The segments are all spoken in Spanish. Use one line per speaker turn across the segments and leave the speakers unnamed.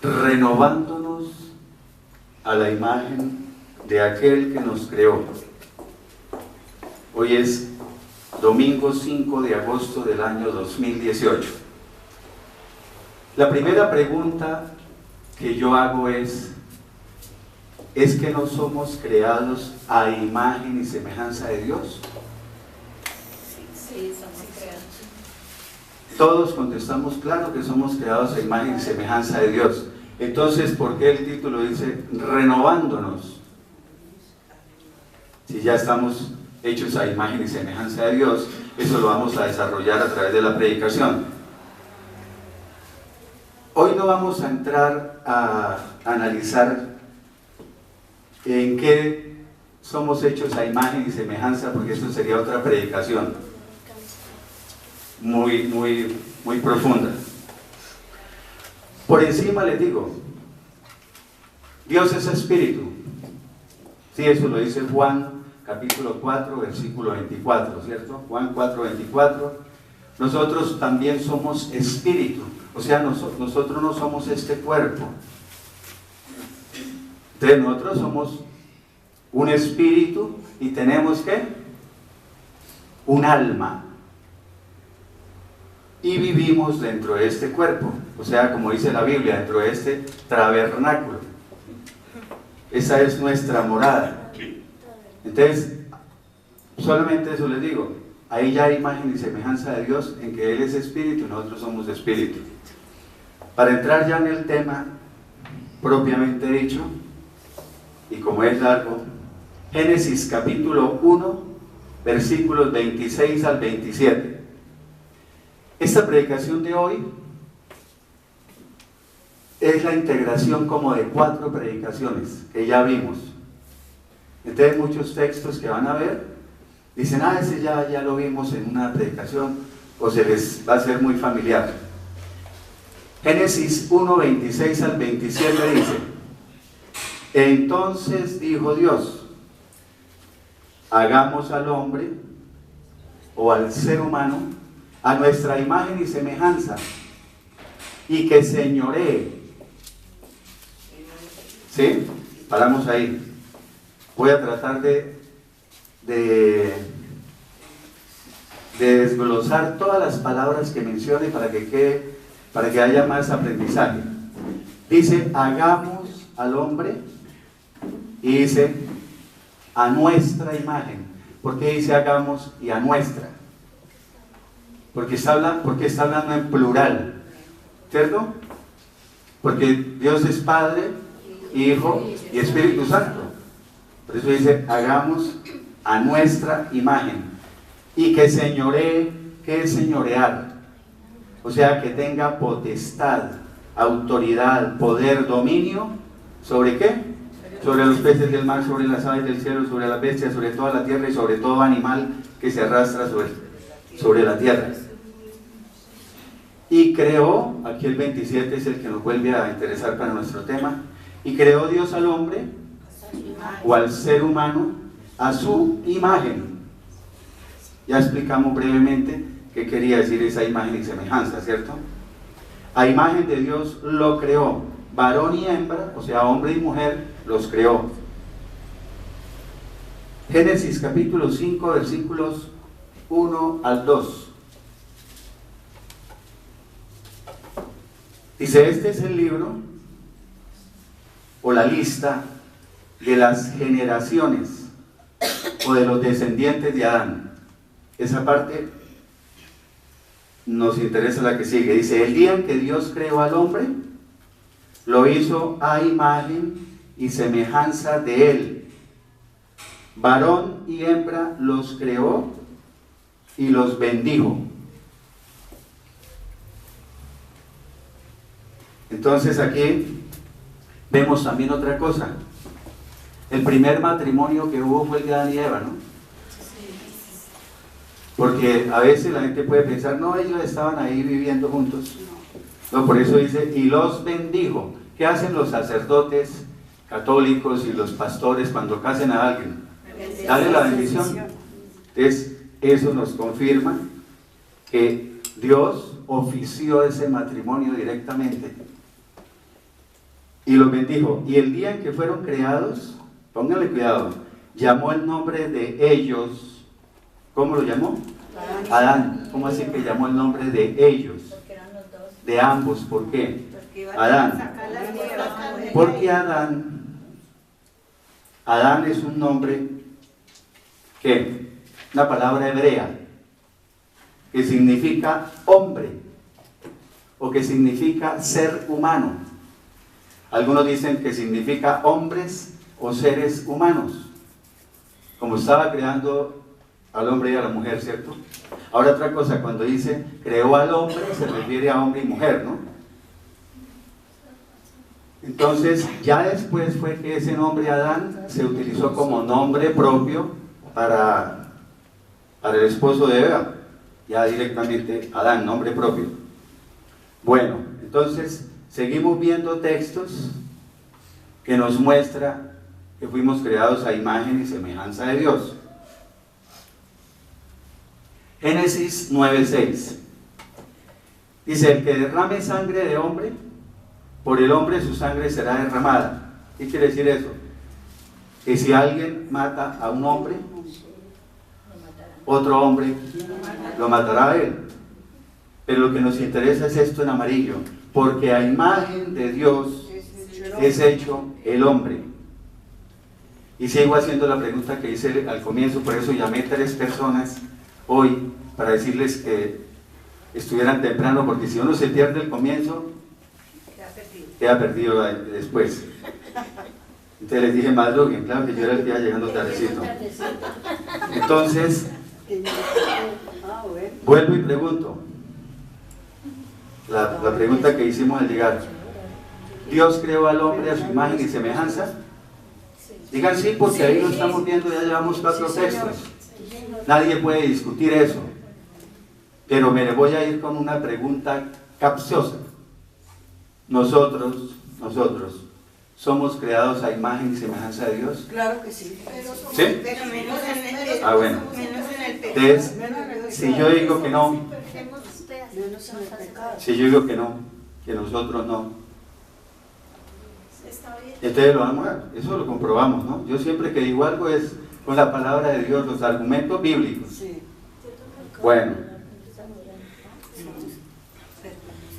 renovándonos a la imagen de aquel que nos creó. Hoy es domingo 5 de agosto del año 2018. La primera pregunta que yo hago es que no somos creados a imagen y semejanza de Dios.
Sí, somos creados.
Todos contestamos, claro que somos creados a imagen y semejanza de Dios. Entonces, ¿por qué el título dice renovándonos? Si ya estamos hechos a imagen y semejanza de Dios, eso lo vamos a desarrollar a través de la predicación. Hoy no vamos a entrar a analizar en qué somos hechos a imagen y semejanza, porque esto sería otra predicación muy profunda. Por encima les digo, Dios es espíritu. Sí, eso lo dice Juan capítulo 4, versículo 24, ¿cierto? Juan 4, 24. Nosotros también somos espíritu, o sea, nosotros no somos este cuerpo. Entonces nosotros somos un espíritu y tenemos ¿qué? Un alma. Y vivimos dentro de este cuerpo, o sea, como dice la Biblia, dentro de este tabernáculo. Esa es nuestra morada. Entonces, solamente eso les digo, ahí ya hay imagen y semejanza de Dios, en que Él es espíritu y nosotros somos espíritu. Para entrar ya en el tema propiamente dicho, y como es largo, Génesis capítulo 1, versículos 26 al 27. Esta predicación de hoy es la integración como de 4 predicaciones que ya vimos. Entonces muchos textos que van a ver dicen, ese ya lo vimos en una predicación, o se les va a ser muy familiar. Génesis 1, 26 al 27 dice: entonces dijo Dios, hagamos al hombre o al ser humano a nuestra imagen y semejanza, y que señoree. ¿Sí? Paramos ahí. Voy a tratar de desglosar todas las palabras que mencione para que haya más aprendizaje. Dice, hagamos al hombre, y dice, a nuestra imagen. ¿Por qué dice hagamos y a nuestra? Porque está hablando en plural, ¿cierto? Porque Dios es Padre, Hijo y Espíritu Santo. Por eso dice, hagamos a nuestra imagen. Y que señoree, ¿qué es señorear? O sea, que tenga potestad, autoridad, poder, dominio, ¿sobre qué? Sobre los peces del mar, sobre las aves del cielo, sobre las bestias, sobre toda la tierra y sobre todo animal que se arrastra sobre la tierra. Y creó, aquí el 27 es el que nos vuelve a interesar para nuestro tema, y creó Dios al hombre o al ser humano a su imagen. Ya explicamos brevemente qué quería decir esa imagen y semejanza, ¿cierto? A imagen de Dios lo creó, varón y hembra, o sea, hombre y mujer, los creó. Génesis capítulo 5, versículos 1 al 2. Dice, este es el libro o la lista de las generaciones o de los descendientes de Adán. Esa parte nos interesa la que sigue. Dice, el día en que Dios creó al hombre, lo hizo a imagen y semejanza de él. Varón y hembra los creó y los bendijo. Entonces aquí vemos también otra cosa. El primer matrimonio que hubo fue el de Adán y Eva, ¿no? Porque a veces la gente puede pensar, no, ellos estaban ahí viviendo juntos. No, por eso dice, y los bendijo. ¿Qué hacen los sacerdotes católicos y los pastores cuando casen a alguien? Dale la bendición. Entonces, eso nos confirma que Dios ofició ese matrimonio directamente. y los bendijo. Y el día en que fueron creados, pónganle cuidado, llamó el nombre de ellos. ¿Cómo lo llamó? Adán. ¿Cómo así que llamó el nombre de ellos?
Porque eran los dos.
De ambos. ¿Por qué? Adán. Porque Adán es un nombre que, una palabra hebrea, que significa hombre, o que significa ser humano. Algunos dicen que significa hombres o seres humanos, como estaba creando al hombre y a la mujer, ¿cierto? Ahora otra cosa, cuando dice creó al hombre, se refiere a hombre y mujer, ¿no? Entonces, ya después fue que ese nombre Adán se utilizó como nombre propio para el esposo de Eva, ya directamente Adán, nombre propio. Bueno, entonces seguimos viendo textos que nos muestra que fuimos creados a imagen y semejanza de Dios. Génesis 9:6 dice: el que derrame sangre de hombre, por el hombre su sangre será derramada. ¿Qué quiere decir eso? Que si alguien mata a un hombre, otro hombre lo matará a él. Pero lo que nos interesa es esto en amarillo: porque a imagen de Dios es hecho el hombre. Y sigo haciendo la pregunta que hice al comienzo, por eso llamé 3 personas hoy, para decirles que estuvieran temprano, porque si uno se pierde el comienzo, queda perdido después. Entonces les dije madruguen, claro que yo era el que iba llegando tardecito. Entonces, vuelvo y pregunto, la pregunta que hicimos al llegar: ¿Dios creó al hombre a su imagen y semejanza? Digan sí, porque ahí lo estamos viendo, ya llevamos 4 textos. Nadie puede discutir eso. Pero me voy a ir con una pregunta capciosa. Nosotros somos creados a imagen y semejanza de Dios.
Claro que sí.
¿Sí?
Pero menos en el
Ah, bueno.
menos en el pecado.
Entonces, si yo digo que no,
Menos en el pecado.
si yo digo que no, que nosotros no, entonces lo vamos a, eso lo comprobamos, ¿no? Yo siempre que digo algo es con la palabra de Dios, los argumentos bíblicos.
Sí.
Bueno,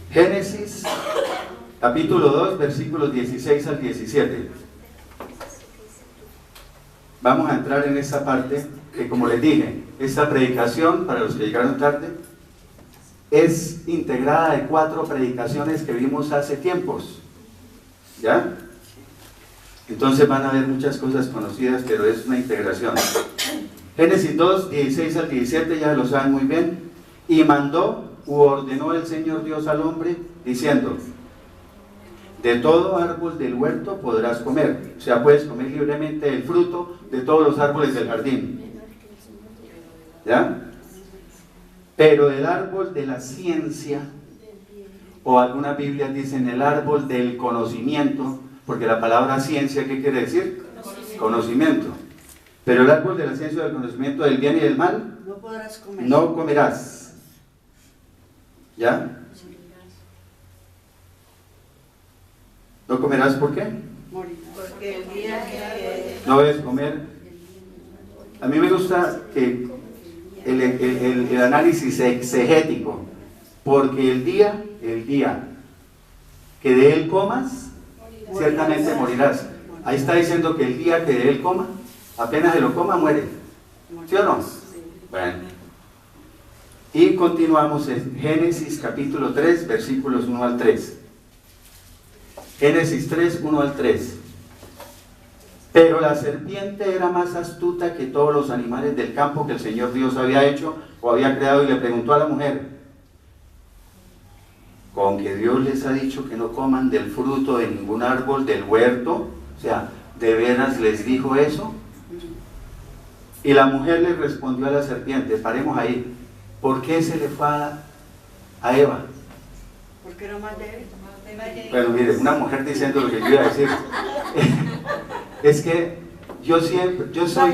Génesis capítulo 2, versículos 16 al 17. Vamos a entrar en esta parte que, como les dije, esta predicación, para los que llegaron tarde, es integrada de 4 predicaciones que vimos hace tiempos. ¿Ya? Entonces van a ver muchas cosas conocidas, pero es una integración. Génesis 2, 16 al 17, ya lo saben muy bien. Y mandó u ordenó el Señor Dios al hombre, diciendo: de todo árbol del huerto podrás comer. O sea, puedes comer libremente el fruto de todos los árboles del jardín. ¿Ya? Pero del árbol de la ciencia, o algunas Biblias dicen el árbol del conocimiento, porque la palabra ciencia, ¿qué quiere decir? Conocimiento. Pero el árbol de la ciencia del conocimiento del bien y del mal,
No podrás comer.
no comerás. ¿Ya? ¿No comerás por qué?
Morirás.
Porque el día que
No debes comer. A mí me gusta que el análisis exegético, porque el día que de él comas, ciertamente morirás. Ahí está diciendo que el día que de él coma, apenas se lo coma, muere. ¿Sí o no? Bueno. Y continuamos en Génesis capítulo 3, versículos 1 al 3. Génesis 3, 1 al 3. Pero la serpiente era más astuta que todos los animales del campo que el Señor Dios había hecho o había creado, y le preguntó a la mujer: ¿con que Dios les ha dicho que no coman del fruto de ningún árbol del huerto? O sea, ¿de veras les dijo eso? Y la mujer le respondió a la serpiente, paremos ahí, ¿por qué se le fue a Eva?
Porque era más débil.
Bueno, mire, una mujer diciendo lo que yo iba a decir. Es que yo soy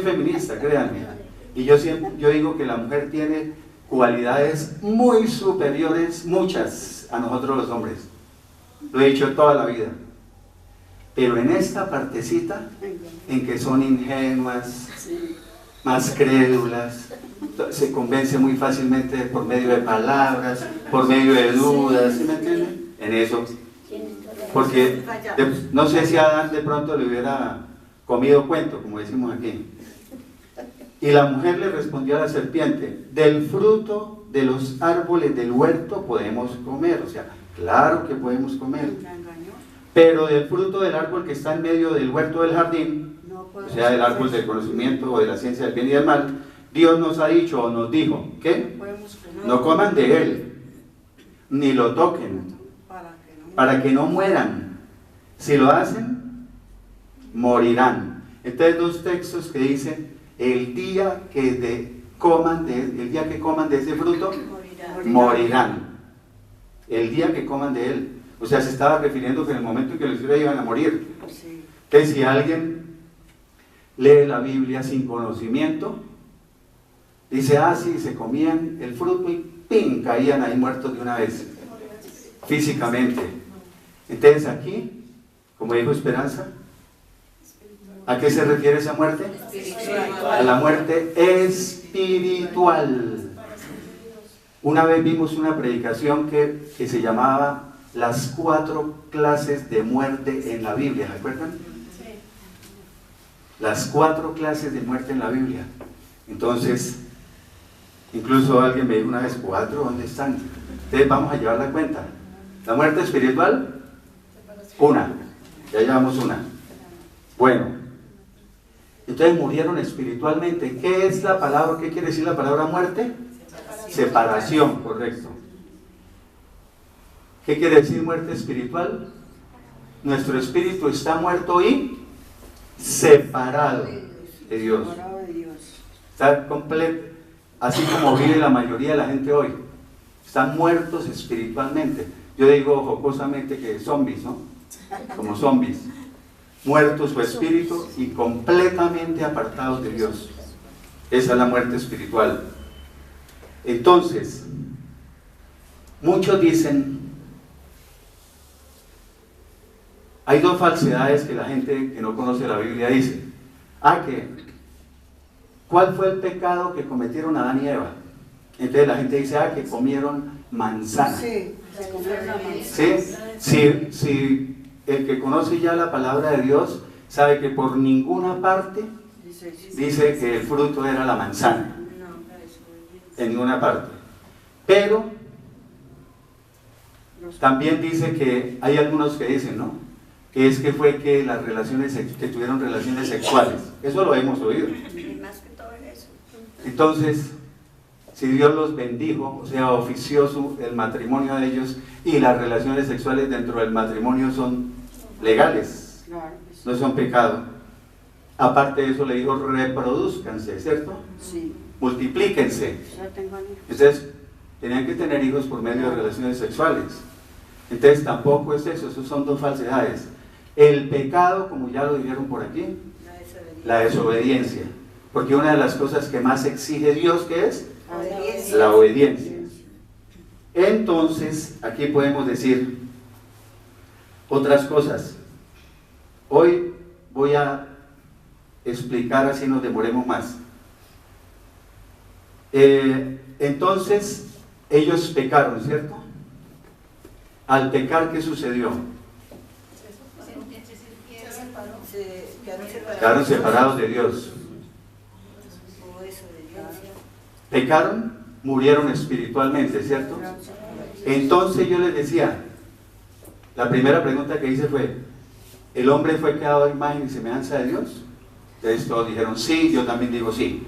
feminista, créanme. Y yo digo que la mujer tiene cualidades muy superiores, muchas, a nosotros los hombres. Lo he dicho toda la vida. pero en esta partecita en que son ingenuas,
Sí.
más crédulas, se convence muy fácilmente por medio de palabras, por medio de dudas, ¿sí me entienden? En eso, porque no sé si Adán de pronto le hubiera comido cuento, como decimos aquí. Y la mujer le respondió a la serpiente: del fruto de los árboles del huerto podemos comer. O sea, claro que podemos comer,
La engañó.
pero del fruto del árbol que está en medio del huerto del jardín,
No
o
podemos
sea, del árbol
comer.
del conocimiento o de la ciencia del bien y del mal, Dios nos ha dicho o nos dijo,
No
¿qué?
podemos comer.
No coman de él, ni lo toquen, para que no mueran. Si lo hacen, morirán. Entonces, dos textos que dicen: el día que coman de ese fruto, morirán. El día que coman de él. O sea, se estaba refiriendo que en el momento en que lo hicieran iban a morir.
Sí.
Que si alguien lee la Biblia sin conocimiento, dice: ah, sí, se comían el fruto y ¡pim!, caían ahí muertos de una vez, físicamente. Entonces aquí, como dijo Esperanza, ¿a qué se refiere esa muerte? A la muerte espiritual. Una vez vimos una predicación que se llamaba Las 4 clases de muerte en la Biblia, ¿se acuerdan? Las 4 clases de muerte en la Biblia. Entonces, incluso alguien me dijo una vez: ¿4? ¿Dónde están? Entonces vamos a llevar la cuenta. La muerte espiritual, una. Ya llevamos una. Bueno, entonces murieron espiritualmente. ¿Qué es la palabra? ¿Qué quiere decir la palabra muerte? Separación, correcto. ¿Qué quiere decir muerte espiritual? Nuestro espíritu está muerto y separado de Dios.
Separado de Dios.
Está completo, así como vive la mayoría de la gente hoy. Están muertos espiritualmente. Yo digo jocosamente que zombies, ¿no? Como zombies. Muertos su espíritu y completamente apartados de Dios. Esa es la muerte espiritual. Entonces, muchos dicen, hay dos falsedades que la gente que no conoce la Biblia dice. ¿Cuál fue el pecado que cometieron Adán y Eva? Entonces la gente dice: que comieron manzana.
Sí, se comieron la manzana.
¿Sí? Si el que conoce ya la palabra de Dios sabe que por ninguna parte dice que el fruto era la manzana. En ninguna parte. Pero también dice que hay algunos que dicen, ¿no?, que es que fue que las que tuvieron relaciones sexuales. Eso lo hemos oído. Entonces, si Dios los bendijo, o sea, ofició el matrimonio de ellos, y las relaciones sexuales dentro del matrimonio son legales, no son pecado. Aparte de eso le dijo: reproduzcanse, ¿cierto?
Sí.
Multiplíquense.
Ya tengo hijos.
Entonces, tenían que tener hijos por medio de relaciones sexuales. Entonces, tampoco es eso, esos son dos falsedades. El pecado, como ya lo dijeron por aquí, la desobediencia. Porque una de las cosas que más exige Dios, ¿qué es? La obediencia. Entonces, aquí podemos decir otras cosas. Hoy voy a explicar, así nos demoremos más. Entonces, ellos pecaron, ¿cierto? Al pecar, ¿qué sucedió? Quedaron separados de Dios. Pecaron, murieron espiritualmente, ¿cierto? Entonces yo les decía, la primera pregunta que hice fue: ¿el hombre fue creado a imagen y semejanza de Dios? Entonces todos dijeron sí, yo también digo sí.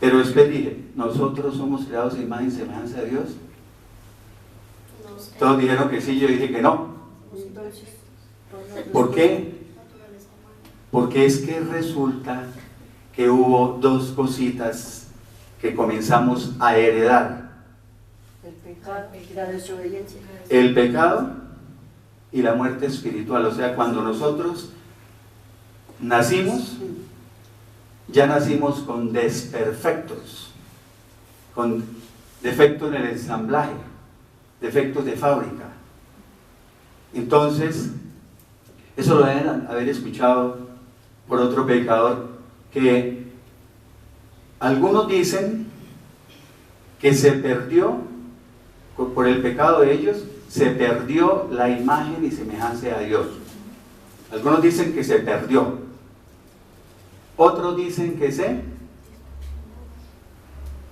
Pero después dije: ¿nosotros somos creados a imagen y semejanza de Dios? Todos dijeron que sí, yo dije que no. ¿Por qué? Porque es que resulta que hubo dos cositas que comenzamos a heredar:
El pecado y la desobediencia.
el pecado y la muerte espiritual. O sea, cuando nosotros nacimos, ya nacimos con desperfectos, con defectos en el ensamblaje, defectos de fábrica. Entonces, Eso lo deben haber escuchado por otro predicador, que algunos dicen que se perdió, por el pecado de ellos, se perdió la imagen y semejanza de Dios. Algunos dicen que se perdió. Otros dicen que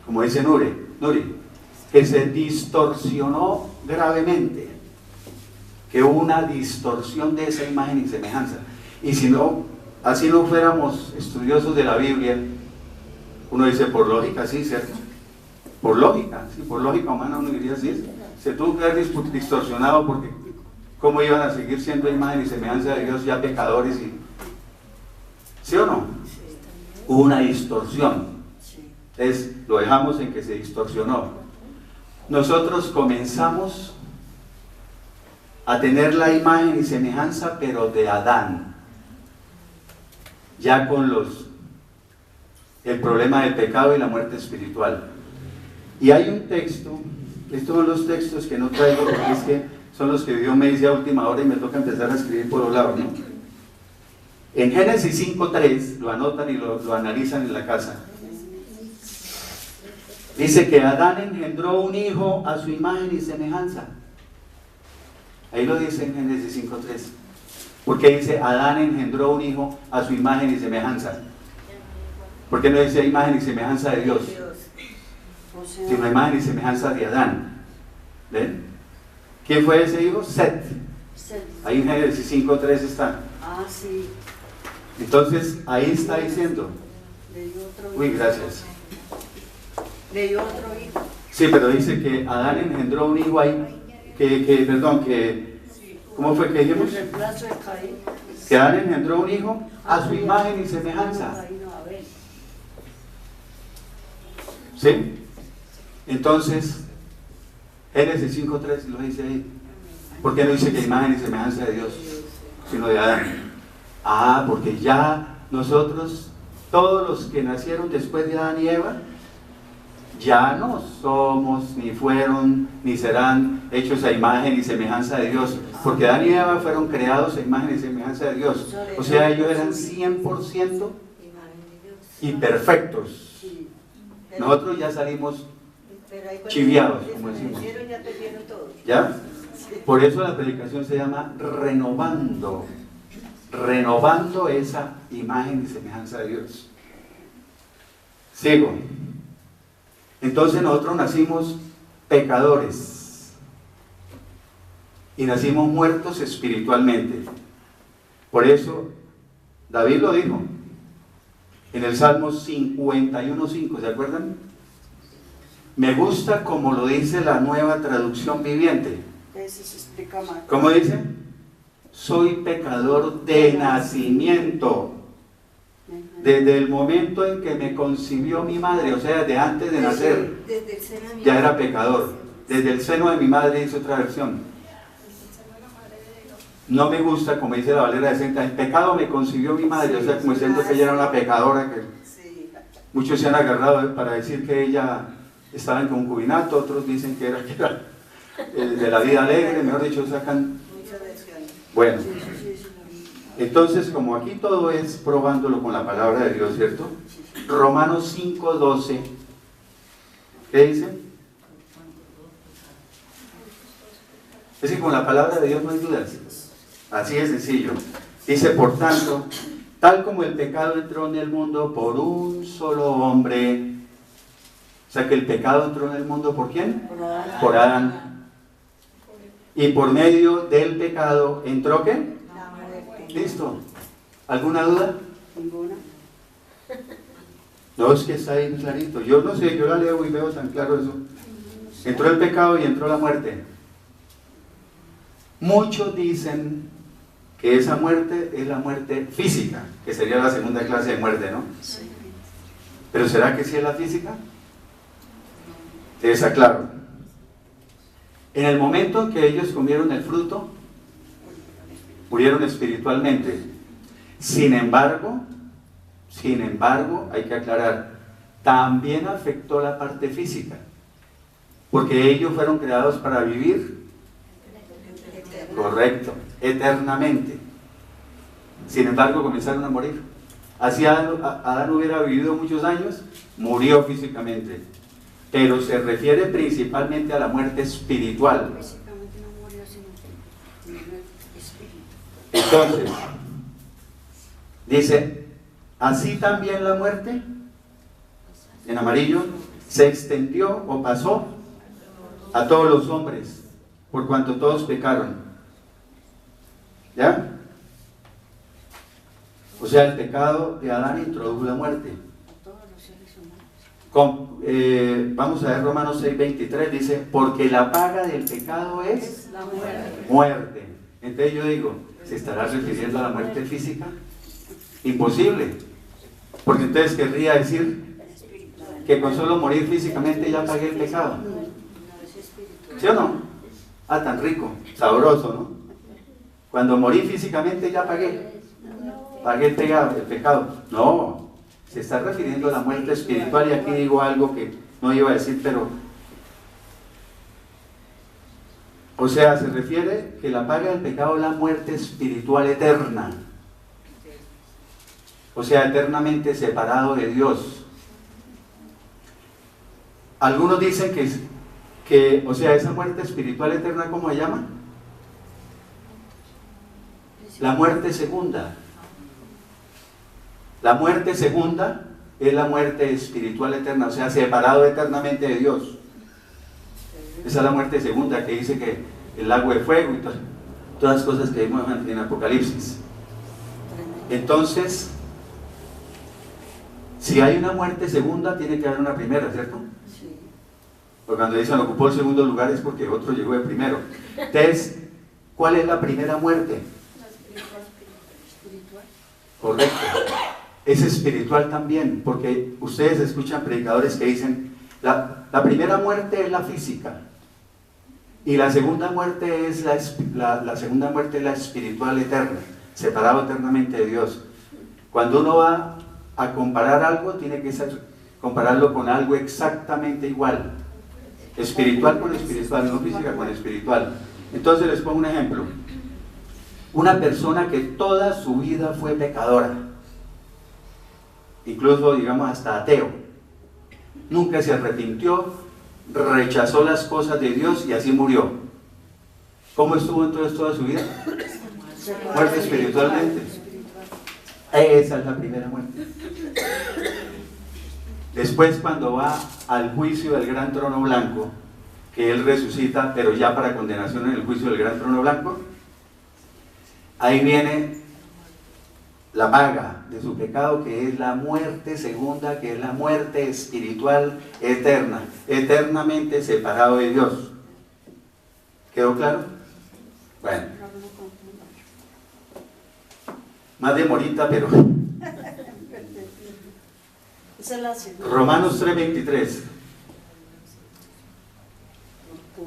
como dice Nuri, que se distorsionó gravemente, que hubo una distorsión de esa imagen y semejanza. Y si no, así no fuéramos estudiosos de la Biblia, uno dice por lógica, sí, ¿cierto? Por lógica, sí, por lógica humana uno diría sí, se tuvo que haber distorsionado, porque ¿cómo iban a seguir siendo imagen y semejanza de Dios ya pecadores? ¿Sí o no? Hubo una distorsión. Entonces lo dejamos en que se distorsionó. Nosotros comenzamos a tener la imagen y semejanza, pero de Adán, ya con el problema del pecado y la muerte espiritual. Y hay un texto, estos son los textos que no traigo porque es que son los que Dios me dice a última hora y me toca empezar a escribir por los lados, ¿no? En Génesis 5:3, lo anotan y lo analizan en la casa. Dice que Adán engendró un hijo a su imagen y semejanza. Ahí lo dice en Génesis 5:3. Porque dice Adán engendró un hijo a su imagen y semejanza. ¿Por qué no dice imagen y semejanza de Dios? Sino imagen y semejanza de Adán. ¿Ven? ¿Quién fue ese hijo? Set. Ahí en Génesis 5:3 está.
Ah, sí.
Entonces ahí está diciendo. Uy, gracias.
Le dio otro hijo.
Sí, pero dice que Adán engendró un hijo ahí, ¿cómo fue que dijimos?
El reemplazo de Caín.
Que Adán engendró un hijo a su imagen y semejanza. ¿Sí? Entonces, Génesis 5:3 lo dice ahí. ¿Por qué no dice que imagen y semejanza de Dios, sino de Adán? Ah, porque ya nosotros, todos los que nacieron después de Adán y Eva, ya no somos, ni fueron, ni serán hechos a imagen y semejanza de Dios, porque Adán y Eva fueron creados a imagen y semejanza de Dios. O sea, ellos eran 100% y perfectos. Nosotros ya salimos chiviados, como decimos. ¿Ya? Por eso la predicación se llama renovando esa imagen y semejanza de Dios. Sigo. Entonces nosotros nacimos pecadores y nacimos muertos espiritualmente. Por eso David lo dijo en el Salmo 51:5, ¿se acuerdan? Me gusta como lo dice la Nueva Traducción Viviente.
Ese se explica mal.
¿Cómo dice? Soy pecador de nacimiento. Desde el momento en que me concibió mi madre, o sea, desde antes de nacer, ya era pecador. Desde el seno de mi madre, dice otra versión. No me gusta, como dice la Valera de Senta, el pecado me concibió mi madre, o sea, como diciendo que ella era una pecadora, que muchos se han agarrado para decir que ella estaba en concubinato, otros dicen que era de la vida alegre, mejor dicho, sacan. Bueno. Entonces, como aquí todo es probándolo con la palabra de Dios, ¿cierto? Romanos 5:12, ¿qué dice? Es que con la palabra de Dios no hay dudas. Así de sencillo. Dice, por tanto, tal como el pecado entró en el mundo por un solo hombre, o sea que el pecado entró en el mundo ¿por quién? Por Adán. Y por medio del pecado entró ¿qué? Listo. ¿Alguna duda?
Ninguna.
No, es que está ahí clarito. Yo no sé, yo la leo y veo tan claro eso. Entró el pecado y entró la muerte. Muchos dicen que esa muerte es la muerte física, que sería la segunda clase de muerte, ¿no?
Sí.
¿Pero será que sí es la física? Está claro. En el momento en que ellos comieron el fruto, murieron espiritualmente. Sin embargo, hay que aclarar, también afectó la parte física, porque ellos fueron creados para vivir, correcto, eternamente. Sin embargo, comenzaron a morir. Así Adán hubiera vivido muchos años, murió físicamente. Pero se refiere principalmente a la muerte espiritual.
Físicamente no murió, sino que murió el espíritu.
Entonces, dice, así también la muerte, en amarillo, se extendió o pasó a todos los hombres, por cuanto todos pecaron. ¿Ya? O sea, el pecado de Adán introdujo la muerte.
A todos los seres humanos.
Vamos a ver Romanos 6:23, dice, porque la paga del pecado es
La muerte.
muerte. Entonces yo digo, ¿se estará refiriendo a la muerte física? Imposible. Porque entonces querría decir que con solo morir físicamente ya pagué el pecado.
No, es espiritual.
¿Sí o no? Ah, tan rico, sabroso, ¿no? Cuando morí físicamente ya pagué el pecado. No, se está refiriendo a la muerte espiritual, y aquí digo algo que no iba a decir, pero... O sea, se refiere que la paga del pecado es la muerte espiritual eterna. O sea, eternamente separado de Dios. Algunos dicen que, o sea, esa muerte espiritual eterna, ¿cómo se llama? La muerte segunda. La muerte segunda es la muerte espiritual eterna, o sea, separado eternamente de Dios. Esa es la muerte segunda, que dice que el lago de fuego y todas las cosas que vimos en Apocalipsis. Entonces, si hay una muerte segunda, tiene que haber una primera, ¿cierto?
Sí.
Porque cuando dicen ocupó el segundo lugar es porque otro llegó de primero. Entonces, ¿cuál es la primera muerte?
Espiritual.
Correcto. Es espiritual también, porque ustedes escuchan predicadores que dicen, la primera muerte es la física, y la segunda muerte es la segunda muerte es la espiritual eterna, separado eternamente de Dios. Cuando uno va a comparar algo, tiene que compararlo con algo exactamente igual. Espiritual con espiritual, no física con espiritual. Entonces les pongo un ejemplo. Una persona que toda su vida fue pecadora, incluso digamos hasta ateo, nunca se arrepintió, rechazó las cosas de Dios y así murió. ¿Cómo estuvo entonces toda su vida? Muerte espiritualmente. Esa es la primera muerte. Después, cuando va al juicio del gran trono blanco, que él resucita, pero ya para condenación en el juicio del gran trono blanco, ahí viene la paga de su pecado, que es la muerte segunda, que es la muerte espiritual eterna, eternamente separado de Dios. ¿Quedó claro? Bueno, más demorita, pero...
Esa es la segunda.
Romanos 3:23.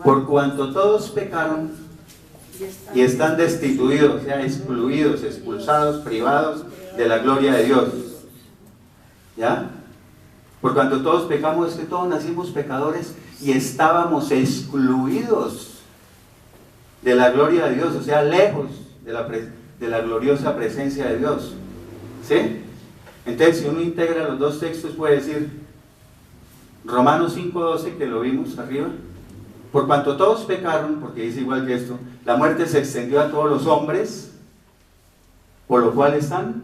Por cuanto todos pecaron y están destituidos, o sea, excluidos, expulsados, privados de la gloria de Dios. ¿Ya? Por cuanto todos pecamos, es que todos nacimos pecadores y estábamos excluidos de la gloria de Dios, o sea, lejos de la gloriosa presencia de Dios. ¿Sí? Entonces, si uno integra los dos textos, puede decir Romanos 5:12, que lo vimos arriba. Por cuanto todos pecaron, porque dice igual que esto, la muerte se extendió a todos los hombres, por lo cual están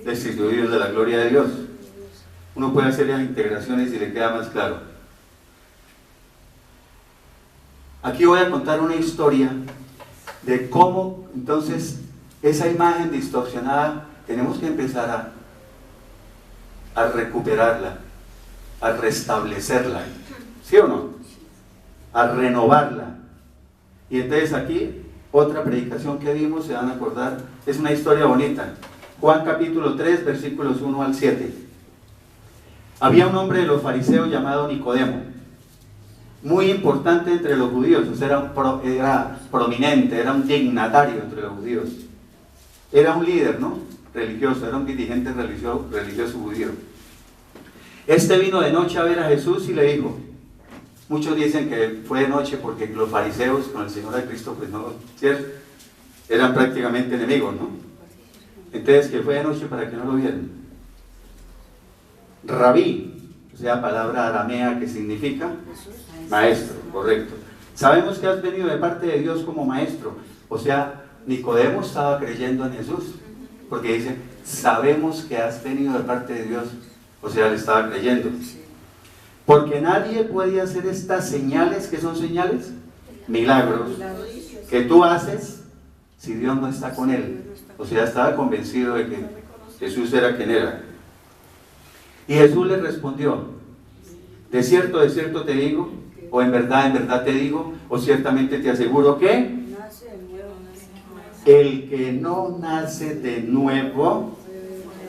destituidos de la gloria de Dios. Uno puede hacer las integraciones y le queda más claro. Aquí voy a contar una historia de cómo, entonces, esa imagen distorsionada tenemos que empezar a recuperarla, a restablecerla. ¿Sí o no? A renovarla. Y entonces aquí, otra predicación que vimos, se van a acordar, es una historia bonita. Juan capítulo 3, versículos 1 al 7. Había un hombre de los fariseos llamado Nicodemo, muy importante entre los judíos, o sea, era prominente, era un dignatario entre los judíos. Era un líder, ¿no? Religioso, era un dirigente religioso judío. Este vino de noche a ver a Jesús y le dijo, muchos dicen que fue de noche porque los fariseos con el Señor de Cristo, pues no, ¿cierto? Eran prácticamente enemigos, ¿no? Entonces, que fue de noche para que no lo vieran. Rabí, o sea, palabra aramea que significa maestro, correcto. Sabemos que has venido de parte de Dios como maestro. O sea, Nicodemo estaba creyendo en Jesús, porque dice, sabemos que has venido de parte de Dios. O sea, le estaba creyendo. Porque nadie puede hacer estas señales. ¿Qué son señales? Milagros que tú haces si Dios no está con él. O sea, estaba convencido de que Jesús era quien era. Y Jesús le respondió, de cierto te digo, o en verdad te digo, o ciertamente te aseguro que el que no nace de nuevo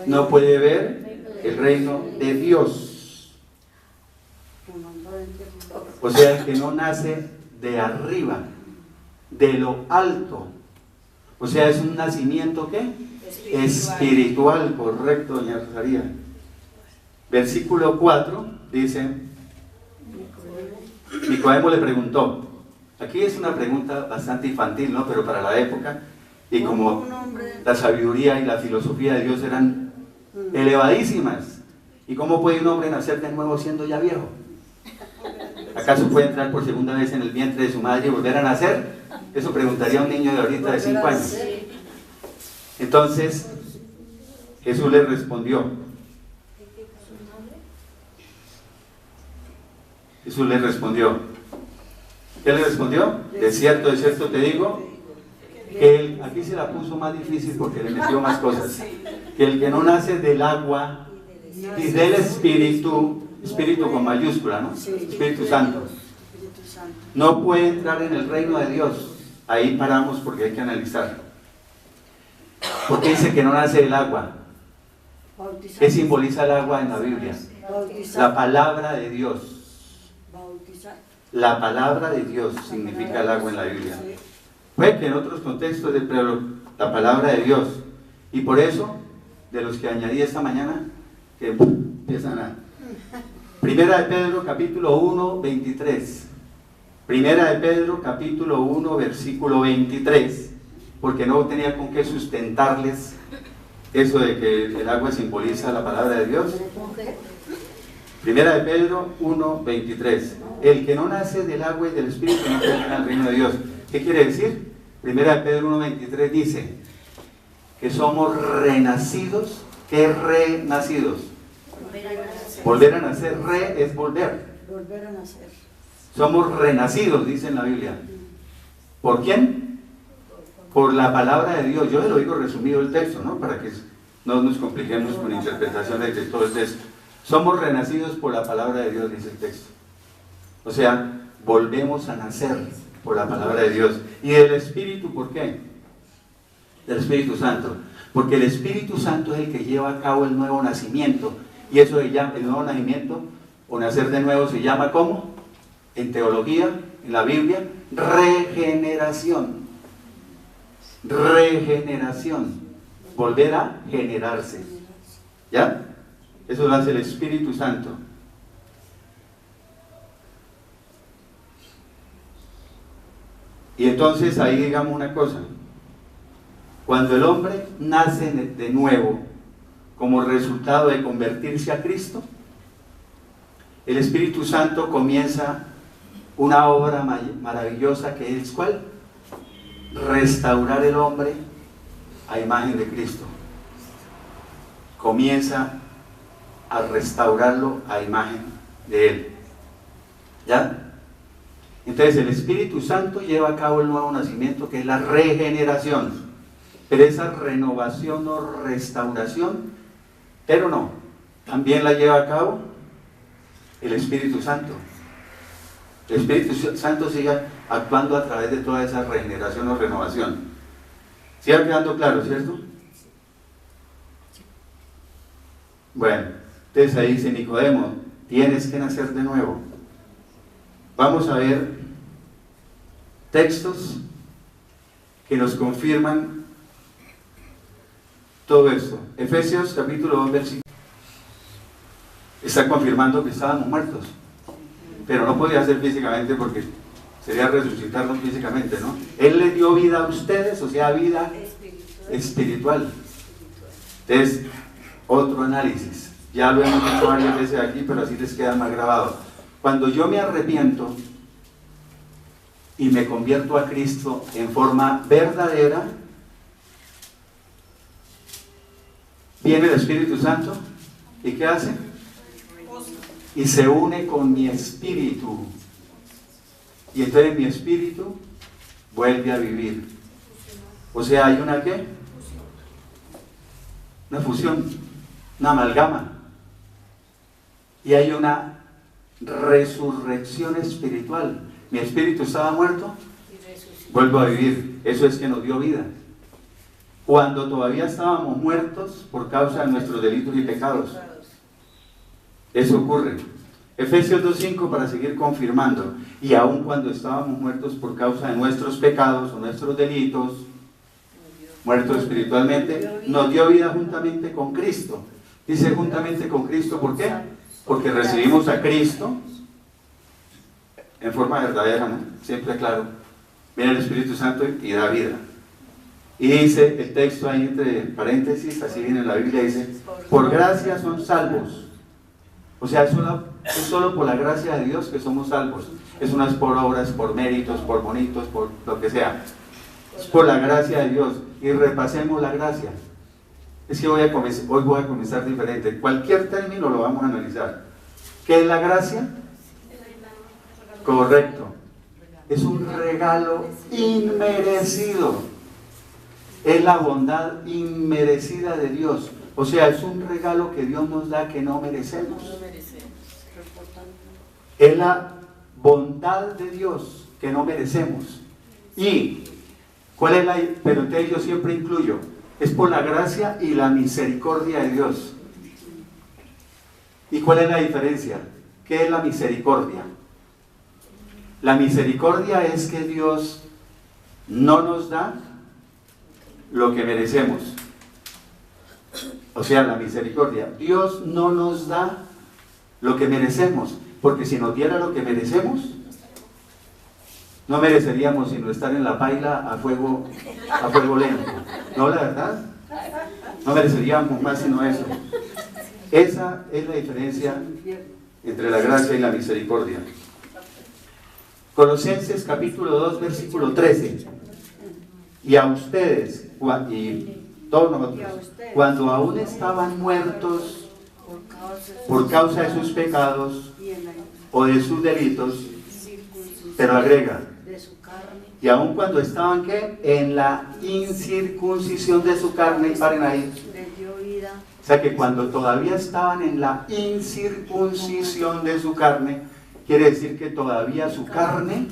no puede ver el reino de Dios. O sea, el que no nace de arriba, de lo alto. O sea, es un nacimiento ¿qué? Espiritual, correcto, doña Rosaría. Versículo 4 dice, Nicodemo le preguntó. Aquí es una pregunta bastante infantil, ¿no? Pero para la época, y como la sabiduría y la filosofía de Dios eran elevadísimas. ¿Y cómo puede un hombre nacer de nuevo siendo ya viejo? ¿Acaso puede entrar por segunda vez en el vientre de su madre y volver a nacer? Eso preguntaría un niño de ahorita de 5 años. Entonces, Jesús le respondió. Jesús le respondió. ¿Qué le respondió? De cierto te digo, que aquí se la puso más difícil porque le metió más cosas. Que el que no nace del agua y del Espíritu, Espíritu con mayúscula, ¿no? Espíritu Santo, no puede entrar en el reino de Dios. Ahí paramos porque hay que analizar. Porque dice que no nace del agua. ¿Qué simboliza el agua en la Biblia? La palabra de Dios. La palabra de Dios significa el agua en la Biblia. Puede que en otros contextos, pero la palabra de Dios. Y por eso, de los que añadí esta mañana, que empiezan a... Primera de Pedro, capítulo 1, 23. Primera de Pedro, capítulo 1, versículo 23. Porque no tenía con qué sustentarles eso de que el agua simboliza la palabra de Dios. Primera de Pedro 1, 23. El que no nace del agua y del Espíritu no puede entrar al reino de Dios. ¿Qué quiere decir? Primera de Pedro 1, 23 dice que somos renacidos. ¿Qué renacidos? Volver a nacer. Re es volver.
Volver a nacer.
Somos renacidos, dice en la Biblia. ¿Por quién? Por la palabra de Dios. Yo le lo digo resumido el texto, ¿no? Para que no nos compliquemos con interpretaciones de todo el texto. Somos renacidos por la palabra de Dios, dice el texto. O sea, volvemos a nacer por la palabra de Dios. ¿Y del Espíritu por qué? Del Espíritu Santo. Porque el Espíritu Santo es el que lleva a cabo el nuevo nacimiento. Y eso se llama, el nuevo nacimiento o nacer de nuevo se llama ¿cómo? En teología, en la Biblia, regeneración. Regeneración. Volver a generarse. ¿Ya? Eso lo hace el Espíritu Santo. Y entonces ahí digamos una cosa. Cuando el hombre nace de nuevo como resultado de convertirse a Cristo, el Espíritu Santo comienza una obra maravillosa que es ¿cuál? Restaurar el hombre a imagen de Cristo. Comienza a restaurarlo a imagen de Él. ¿Ya? Entonces el Espíritu Santo lleva a cabo el nuevo nacimiento, que es la regeneración. Pero esa renovación o restauración, pero no, también la lleva a cabo el Espíritu Santo. El Espíritu Santo sigue actuando a través de toda esa regeneración o renovación. ¿Sigue quedando claro, cierto? Bueno, entonces ahí dice Nicodemo, tienes que nacer de nuevo. Vamos a ver textos que nos confirman todo esto. Efesios capítulo 2, versículo. Está confirmando que estábamos muertos, pero no podía ser físicamente porque sería resucitarnos físicamente, ¿no? Él les dio vida a ustedes, o sea, vida espiritual. Es otro análisis. Ya lo hemos hecho varias veces aquí, pero así les queda más grabado. Cuando yo me arrepiento y me convierto a Cristo en forma verdadera, viene el Espíritu Santo y ¿qué hace? Y se une con mi espíritu. Y entonces mi espíritu vuelve a vivir. O sea, hay una ¿qué? Una fusión, una amalgama. Y hay una resurrección espiritual. Mi espíritu estaba muerto, vuelvo a vivir. Eso es que nos dio vida. Cuando todavía estábamos muertos por causa de nuestros delitos y pecados. Eso ocurre. Efesios 2:5 para seguir confirmando. Y aun cuando estábamos muertos por causa de nuestros pecados o nuestros delitos, muertos espiritualmente, nos dio vida juntamente con Cristo. Dice juntamente con Cristo, ¿por qué? Porque recibimos a Cristo en forma verdadera, ¿no? Siempre claro. Viene el Espíritu Santo y da vida. Y dice el texto ahí entre paréntesis, así viene en la Biblia, dice, por gracia son salvos. O sea, es solo por la gracia de Dios que somos salvos. Eso no es por obras, por méritos, por bonitos, por lo que sea. Es por la gracia de Dios. Y repasemos la gracia. Es que hoy voy a comenzar diferente. Cualquier término lo vamos a analizar. ¿Qué es la gracia? Correcto. Es un regalo inmerecido. Es la bondad inmerecida de Dios. O sea, es un regalo que Dios nos da que no merecemos. Es la bondad de Dios que no merecemos. Y, ¿cuál es la? Pero entonces yo siempre incluyo, es por la gracia y la misericordia de Dios. ¿Y cuál es la diferencia? ¿Qué es la misericordia? La misericordia es que Dios no nos da lo que merecemos. O sea, la misericordia. Dios no nos da lo que merecemos, porque si nos diera lo que merecemos, no mereceríamos sino estar en la paila a fuego lento. ¿No, la verdad? No mereceríamos más sino eso. Esa es la diferencia entre la gracia y la misericordia. Colosenses capítulo 2, versículo 13. Y a ustedes, y todos nosotros, cuando aún estaban muertos por causa de sus pecados o de sus delitos, pero agrega, y aun cuando estaban ¿qué? En la incircuncisión de su carne, y paren ahí. O sea que cuando todavía estaban en la incircuncisión de su carne, quiere decir que todavía su carne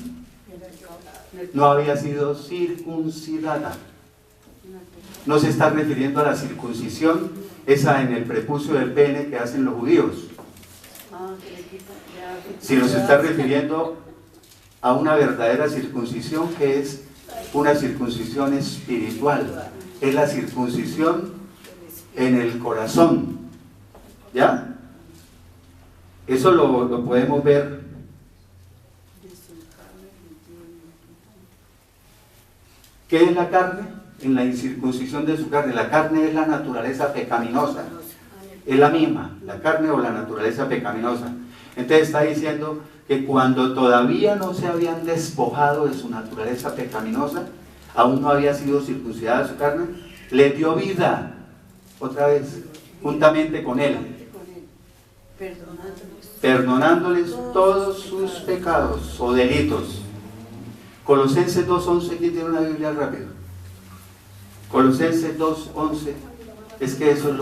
no había sido circuncidada. No se está refiriendo a la circuncisión, esa en el prepucio del pene que hacen los judíos, sino se está refiriendo a una verdadera circuncisión que es una circuncisión espiritual. Es la circuncisión en el corazón. ¿Ya? Eso lo podemos ver. ¿Qué es la carne? En la incircuncisión de su carne. La carne es la naturaleza pecaminosa. Es la misma, la carne o la naturaleza pecaminosa. Entonces está diciendo que cuando todavía no se habían despojado de su naturaleza pecaminosa, aún no había sido circuncidada su carne, le dio vida, otra vez, juntamente con él, perdonándoles todos sus pecados o delitos. Colosenses 2:11, ¿quién tiene una Biblia rápido? Colosenses 2:11, es que eso es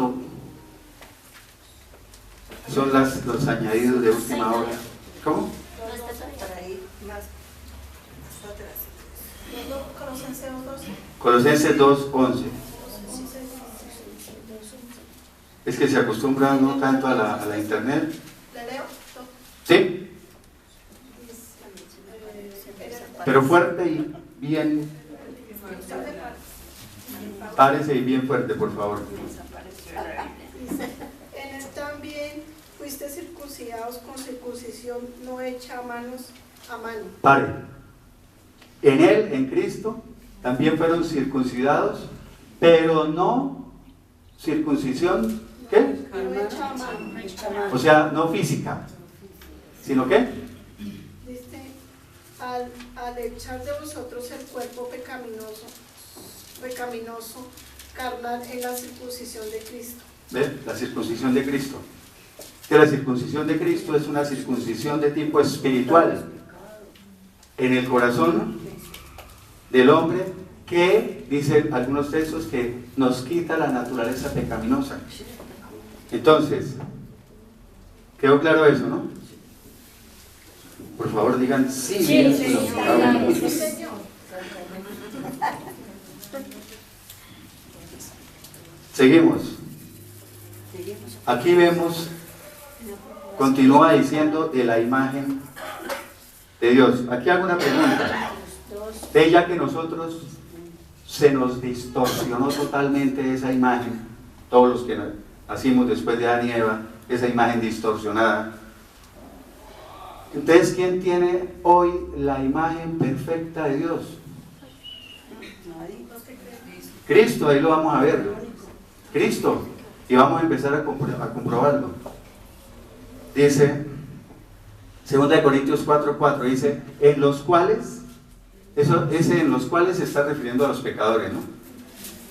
son los añadidos de última hora. ¿Cómo? Colosenses 2:11. Es que se acostumbran no tanto a la internet.
¿Le leo?
Sí. Pero fuerte y bien. Párese y bien fuerte, por favor.
En él también fuiste circuncidados con circuncisión no hecha a mano.
Pare. En él, en Cristo, también fueron circuncidados, pero no circuncisión, ¿qué?
No hecha a mano.
O sea, no física, sino ¿qué?
Dice, al echar de vosotros el cuerpo pecaminoso, carnal en la circuncisión de Cristo.
¿Ve? La circuncisión de Cristo. Que la circuncisión de Cristo es una circuncisión de tipo espiritual en el corazón del hombre, que dicen algunos textos que nos quita la naturaleza pecaminosa. Entonces, ¿quedó claro eso, no? Por favor digan sí. Seguimos. Aquí vemos, continúa diciendo de la imagen de Dios. Aquí hago una pregunta. Ya que nosotros se nos distorsionó totalmente esa imagen, todos los que nacimos después de Adán y Eva, esa imagen distorsionada. Entonces, ¿quién tiene hoy la imagen perfecta de Dios? Cristo, ahí lo vamos a ver. Cristo. Y vamos a empezar a comprobarlo. Dice, 2 Corintios 4:4, dice, en los cuales, ese en los cuales se está refiriendo a los pecadores, ¿no?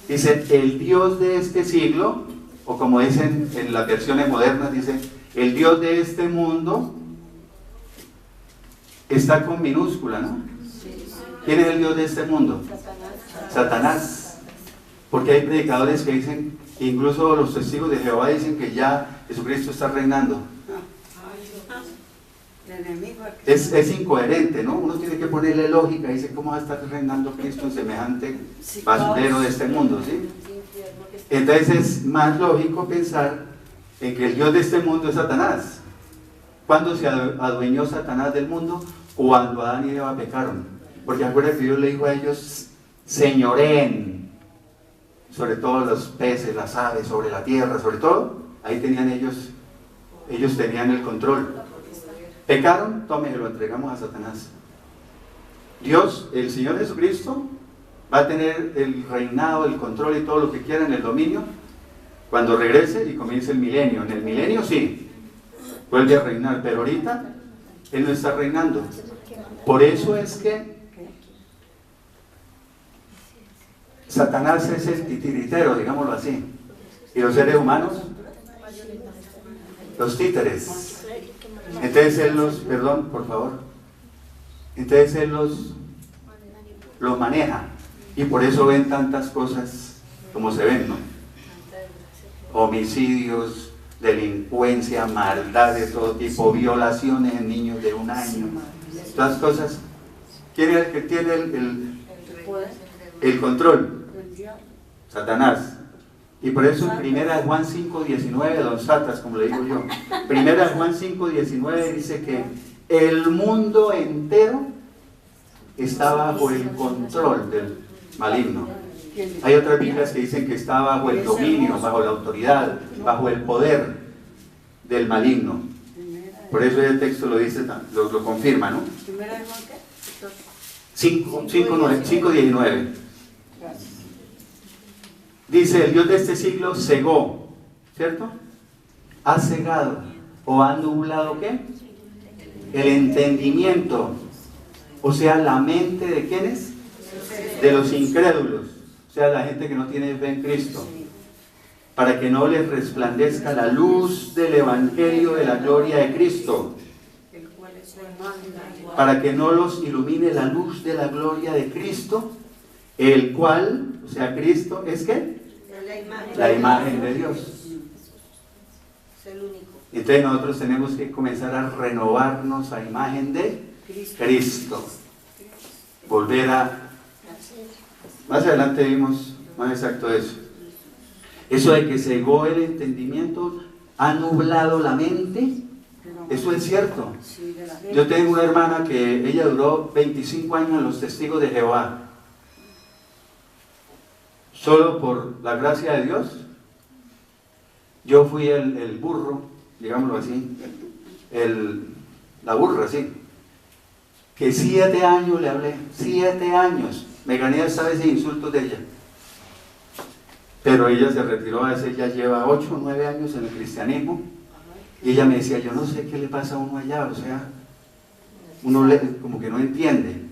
Dice, el Dios de este siglo, o como dicen en las versiones modernas, dice, el Dios de este mundo, está con minúscula, ¿no? ¿Quién es el Dios de este mundo? Satanás. Porque hay predicadores que dicen, incluso los testigos de Jehová dicen que ya Jesucristo está reinando. Es incoherente, ¿no? Uno tiene que ponerle lógica. Dice, ¿cómo va a estar reinando Cristo en semejante basurero de este mundo? ¿Sí? Entonces es más lógico pensar en que el Dios de este mundo es Satanás. ¿Cuándo se adueñó Satanás del mundo? Cuando Adán y Eva pecaron. Porque acuérdense que Dios le dijo a ellos, señoreen sobre todos los peces, las aves, sobre la tierra, sobre todo. Ahí tenían ellos tenían el control. Pecaron, tome, lo entregamos a Satanás. Dios, el Señor Jesucristo, va a tener el reinado, el control y todo lo que quiera en el dominio cuando regrese y comience el milenio. En el milenio sí, vuelve a reinar, pero ahorita Él no está reinando. Por eso es que Satanás es el titiritero, digámoslo así, y los seres humanos, los títeres. Entonces Él los, perdón, por favor, entonces Él los maneja, y por eso ven tantas cosas como se ven, ¿no? Homicidios, delincuencia, maldad de todo tipo, violaciones en niños de 1 año, todas cosas. ¿Quién es el que tiene el control? Satanás. Y por eso en 1 Juan 5:19, don Satas, como le digo yo, 1 Juan 5:19 dice que el mundo entero está bajo el control del maligno. Hay otras Biblias que dicen que está bajo el dominio, bajo la autoridad, bajo el poder del maligno. Por eso el texto lo dice, lo confirma, ¿no? 5:19. Dice, el Dios de este siglo cegó, ¿cierto? Ha cegado o ha nublado, ¿qué? El entendimiento, o sea, la mente de ¿quiénes? De los incrédulos, o sea, la gente que no tiene fe en Cristo, para que no les resplandezca la luz del Evangelio de la gloria de Cristo, para que no los ilumine la luz de la gloria de Cristo, el cual, o sea, Cristo, ¿es qué? La imagen de Dios.
Es el único.
Entonces nosotros tenemos que comenzar a renovarnos a imagen de Cristo. Volver a... Más adelante vimos más exacto eso. Eso de que cegó el entendimiento, ha nublado la mente, eso es cierto. Yo tengo una hermana que ella duró 25 años en los Testigos de Jehová. Solo por la gracia de Dios, yo fui el burro, digámoslo así, la burra, sí, que 7 años le hablé, 7 años, me gané esta vez de insultos de ella. pero ella se retiró hace, ya lleva 8 o 9 años en el cristianismo, y ella me decía, yo no sé qué le pasa a uno allá, o sea, uno como que no entiende.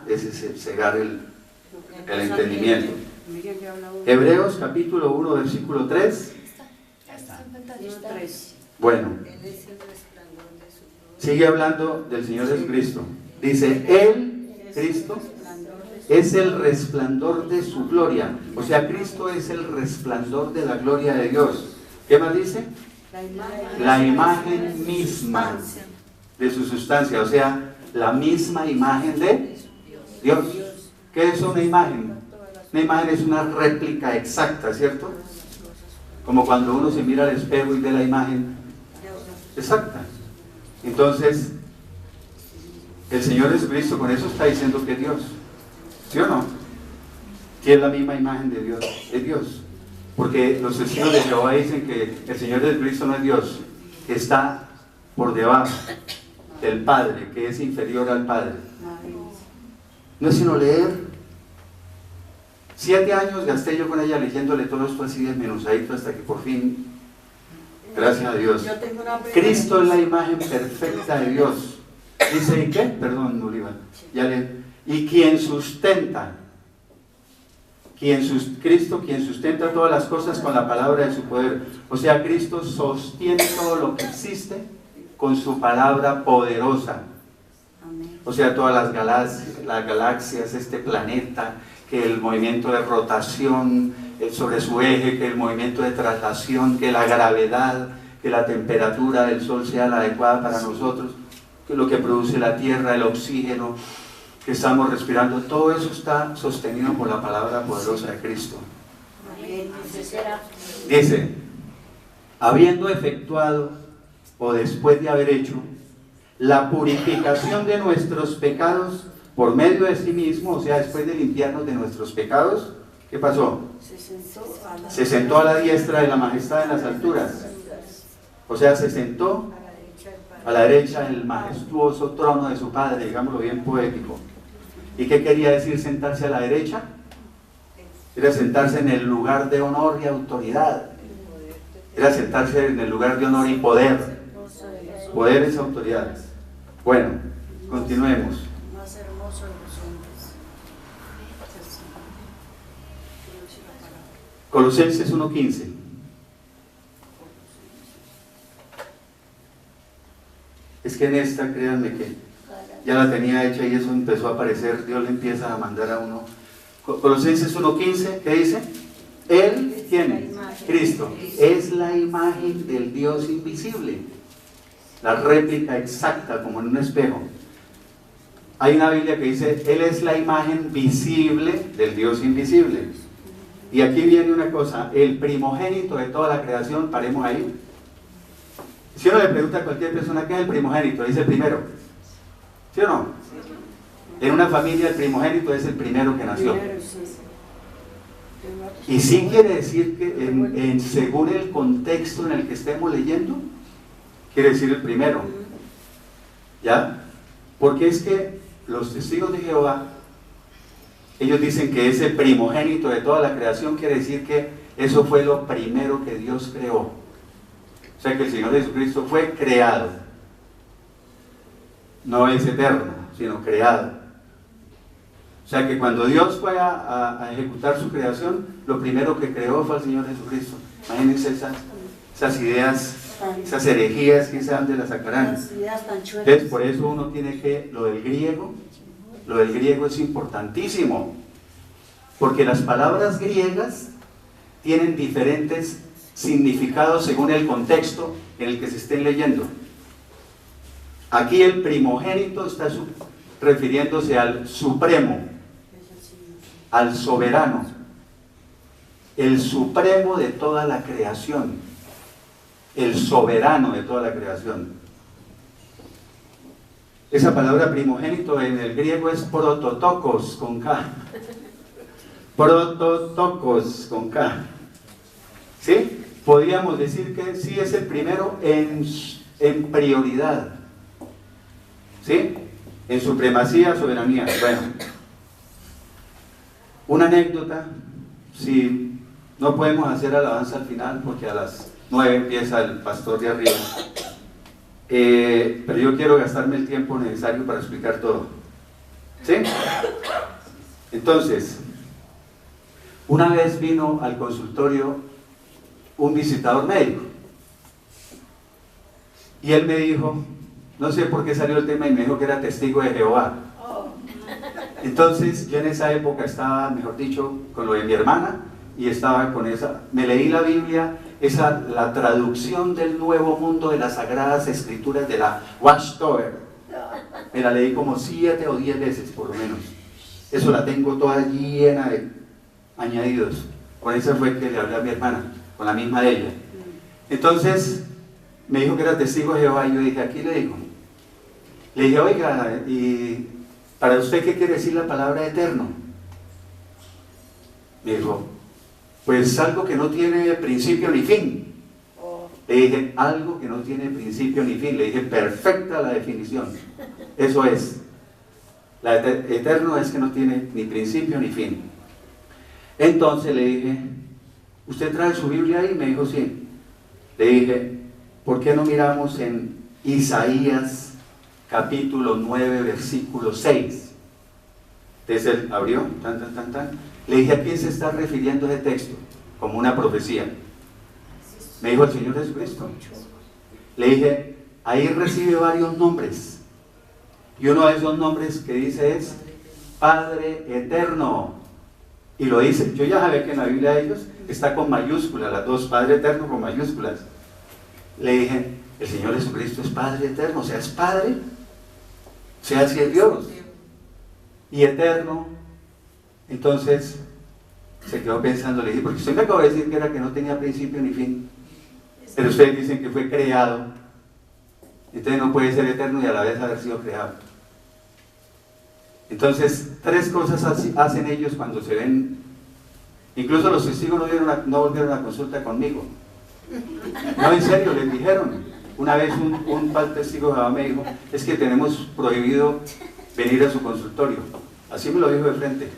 Ese es cegar el entendimiento. Hebreos capítulo 1, versículo 3. Bueno,
Él es el resplandor de su gloria.
sigue hablando del Señor Jesucristo. Dice, Él, Cristo, es el resplandor de su gloria. O sea, Cristo es el resplandor de la gloria de Dios. ¿Qué más dice? La imagen misma de su sustancia. O sea, la misma imagen de Dios. ¿Qué es una imagen? Una imagen es una réplica exacta, ¿cierto? Como cuando uno se mira al espejo y ve la imagen exacta. Entonces, el Señor Jesucristo con eso está diciendo que es Dios. ¿Sí o no? Que es la misma imagen de Dios. Es Dios. Porque los testigos de Jehová dicen que el Señor Jesucristo no es Dios, que está por debajo del Padre, que es inferior al Padre. No es sino leer. 7 años gasté yo con ella leyéndole todo esto así desmenuzadito hasta que por fin, gracias a Dios,
Yo tengo una pregunta.
Cristo es la imagen perfecta de Dios. Dice, ¿y qué? Perdón, Oliva. Y quien sustenta, Cristo, quien sustenta todas las cosas con la palabra de su poder. O sea, Cristo sostiene todo lo que existe con su palabra poderosa. O sea, todas las galaxias, este planeta, que el movimiento de rotación sobre su eje, que el movimiento de traslación, que la gravedad, que la temperatura del Sol sea la adecuada para nosotros, que lo que produce la Tierra, el oxígeno que estamos respirando, todo eso está sostenido por la palabra poderosa de Cristo. Dice, habiendo efectuado o después de haber hecho la purificación de nuestros pecados por medio de sí mismo, o sea, después de limpiarnos de nuestros pecados, ¿qué pasó? Se sentó a la diestra de la majestad en las alturas. O sea, se sentó a la derecha del majestuoso trono de su Padre, digámoslo bien poético. ¿Y qué quería decir sentarse a la derecha? Era sentarse en el lugar de honor y autoridad. Era sentarse en el lugar de honor y poder. Poder es autoridad. Bueno, continuemos.
Más hermoso de los hombres.
Colosenses 1:15. Es que en esta, créanme que ya la tenía hecha y eso empezó a aparecer, Dios le empieza a mandar a uno. Colosenses 1:15, ¿qué dice? Él, ¿quién es? Cristo, es la imagen del Dios invisible, la réplica exacta como en un espejo. Hay una Biblia que dice, Él es la imagen visible del Dios invisible. Y aquí viene una cosa, el primogénito de toda la creación, paremos ahí. Si uno le pregunta a cualquier persona qué es el primogénito, dice el primero. ¿Sí o no? En una familia el primogénito es el primero que nació. Y sí quiere decir que según el contexto en el que estemos leyendo, quiere decir el primero. ¿Ya? Porque es que los testigos de Jehová, ellos dicen que ese primogénito de toda la creación quiere decir que eso fue lo primero que Dios creó. O sea que el Señor Jesucristo fue creado. No es eterno, sino creado. O sea que cuando Dios fue a ejecutar su creación, lo primero que creó fue el Señor Jesucristo. Imagínense esas ideas, esas herejías, quién sabe dónde las sacarán. Entonces, por eso uno tiene que, lo del griego es importantísimo, porque las palabras griegas tienen diferentes significados según el contexto en el que se estén leyendo. Aquí el primogénito está refiriéndose al supremo, al soberano, el supremo de toda la creación, el soberano de toda la creación. Esa palabra primogénito en el griego es prototokos con K. Prototokos con K. ¿Sí? Podríamos decir que sí es el primero en prioridad. ¿Sí? En supremacía, soberanía. Bueno, una anécdota, si No podemos hacer alabanza al final porque a las 9 empieza el pastor de arriba. Pero yo quiero gastarme el tiempo necesario para explicar todo. ¿Sí? Entonces, una vez vino al consultorio un visitador médico. Y él me dijo, no sé por qué salió el tema y me dijo que era testigo de Jehová. Entonces yo en esa época estaba, mejor dicho, con lo de mi hermana y estaba con esa, me leí la Biblia, la traducción del Nuevo Mundo de las Sagradas Escrituras de la Watchtower. Me la leí como 7 o 10 veces por lo menos. Eso la tengo toda llena de añadidos. Con esa fue que le hablé a mi hermana, con la misma de ella. Entonces me dijo que era testigo de Jehová y yo dije, aquí le digo. Le dije, oiga, ¿y para usted qué quiere decir la palabra eterno? Me dijo, pues algo que no tiene principio ni fin. Le dije, algo que no tiene principio ni fin. Le dije, perfecta la definición. Eso es. Eterno es que no tiene ni principio ni fin. Entonces le dije, ¿usted trae su Biblia ahí? Me dijo, sí. Le dije, ¿por qué no miramos en Isaías capítulo 9, versículo 6? Entonces él abrió, Le dije, ¿a quién se está refiriendo ese texto? Como una profecía. Me dijo el Señor Jesucristo. Le dije, ahí recibe varios nombres. Y uno de esos nombres que dice es Padre Eterno. Y lo dice, yo ya sabía que en la Biblia de ellos está con mayúsculas, las dos, Padre Eterno con mayúsculas. Le dije, el Señor Jesucristo es Padre Eterno, o sea, es Padre, o sea, si es Dios. Y eterno. Entonces se quedó pensando, le dije, porque usted me acabó de decir que era que no tenía principio ni fin, pero ustedes dicen que fue creado, entonces no puede ser eterno y a la vez haber sido creado. Entonces 3 cosas hacen ellos cuando se ven. Incluso los testigos no volvieron a consulta conmigo. No, en serio, les dijeron. Una vez un tal testigo de Jehová me dijo, es que tenemos prohibido venir a su consultorio. Así me lo dijo de frente.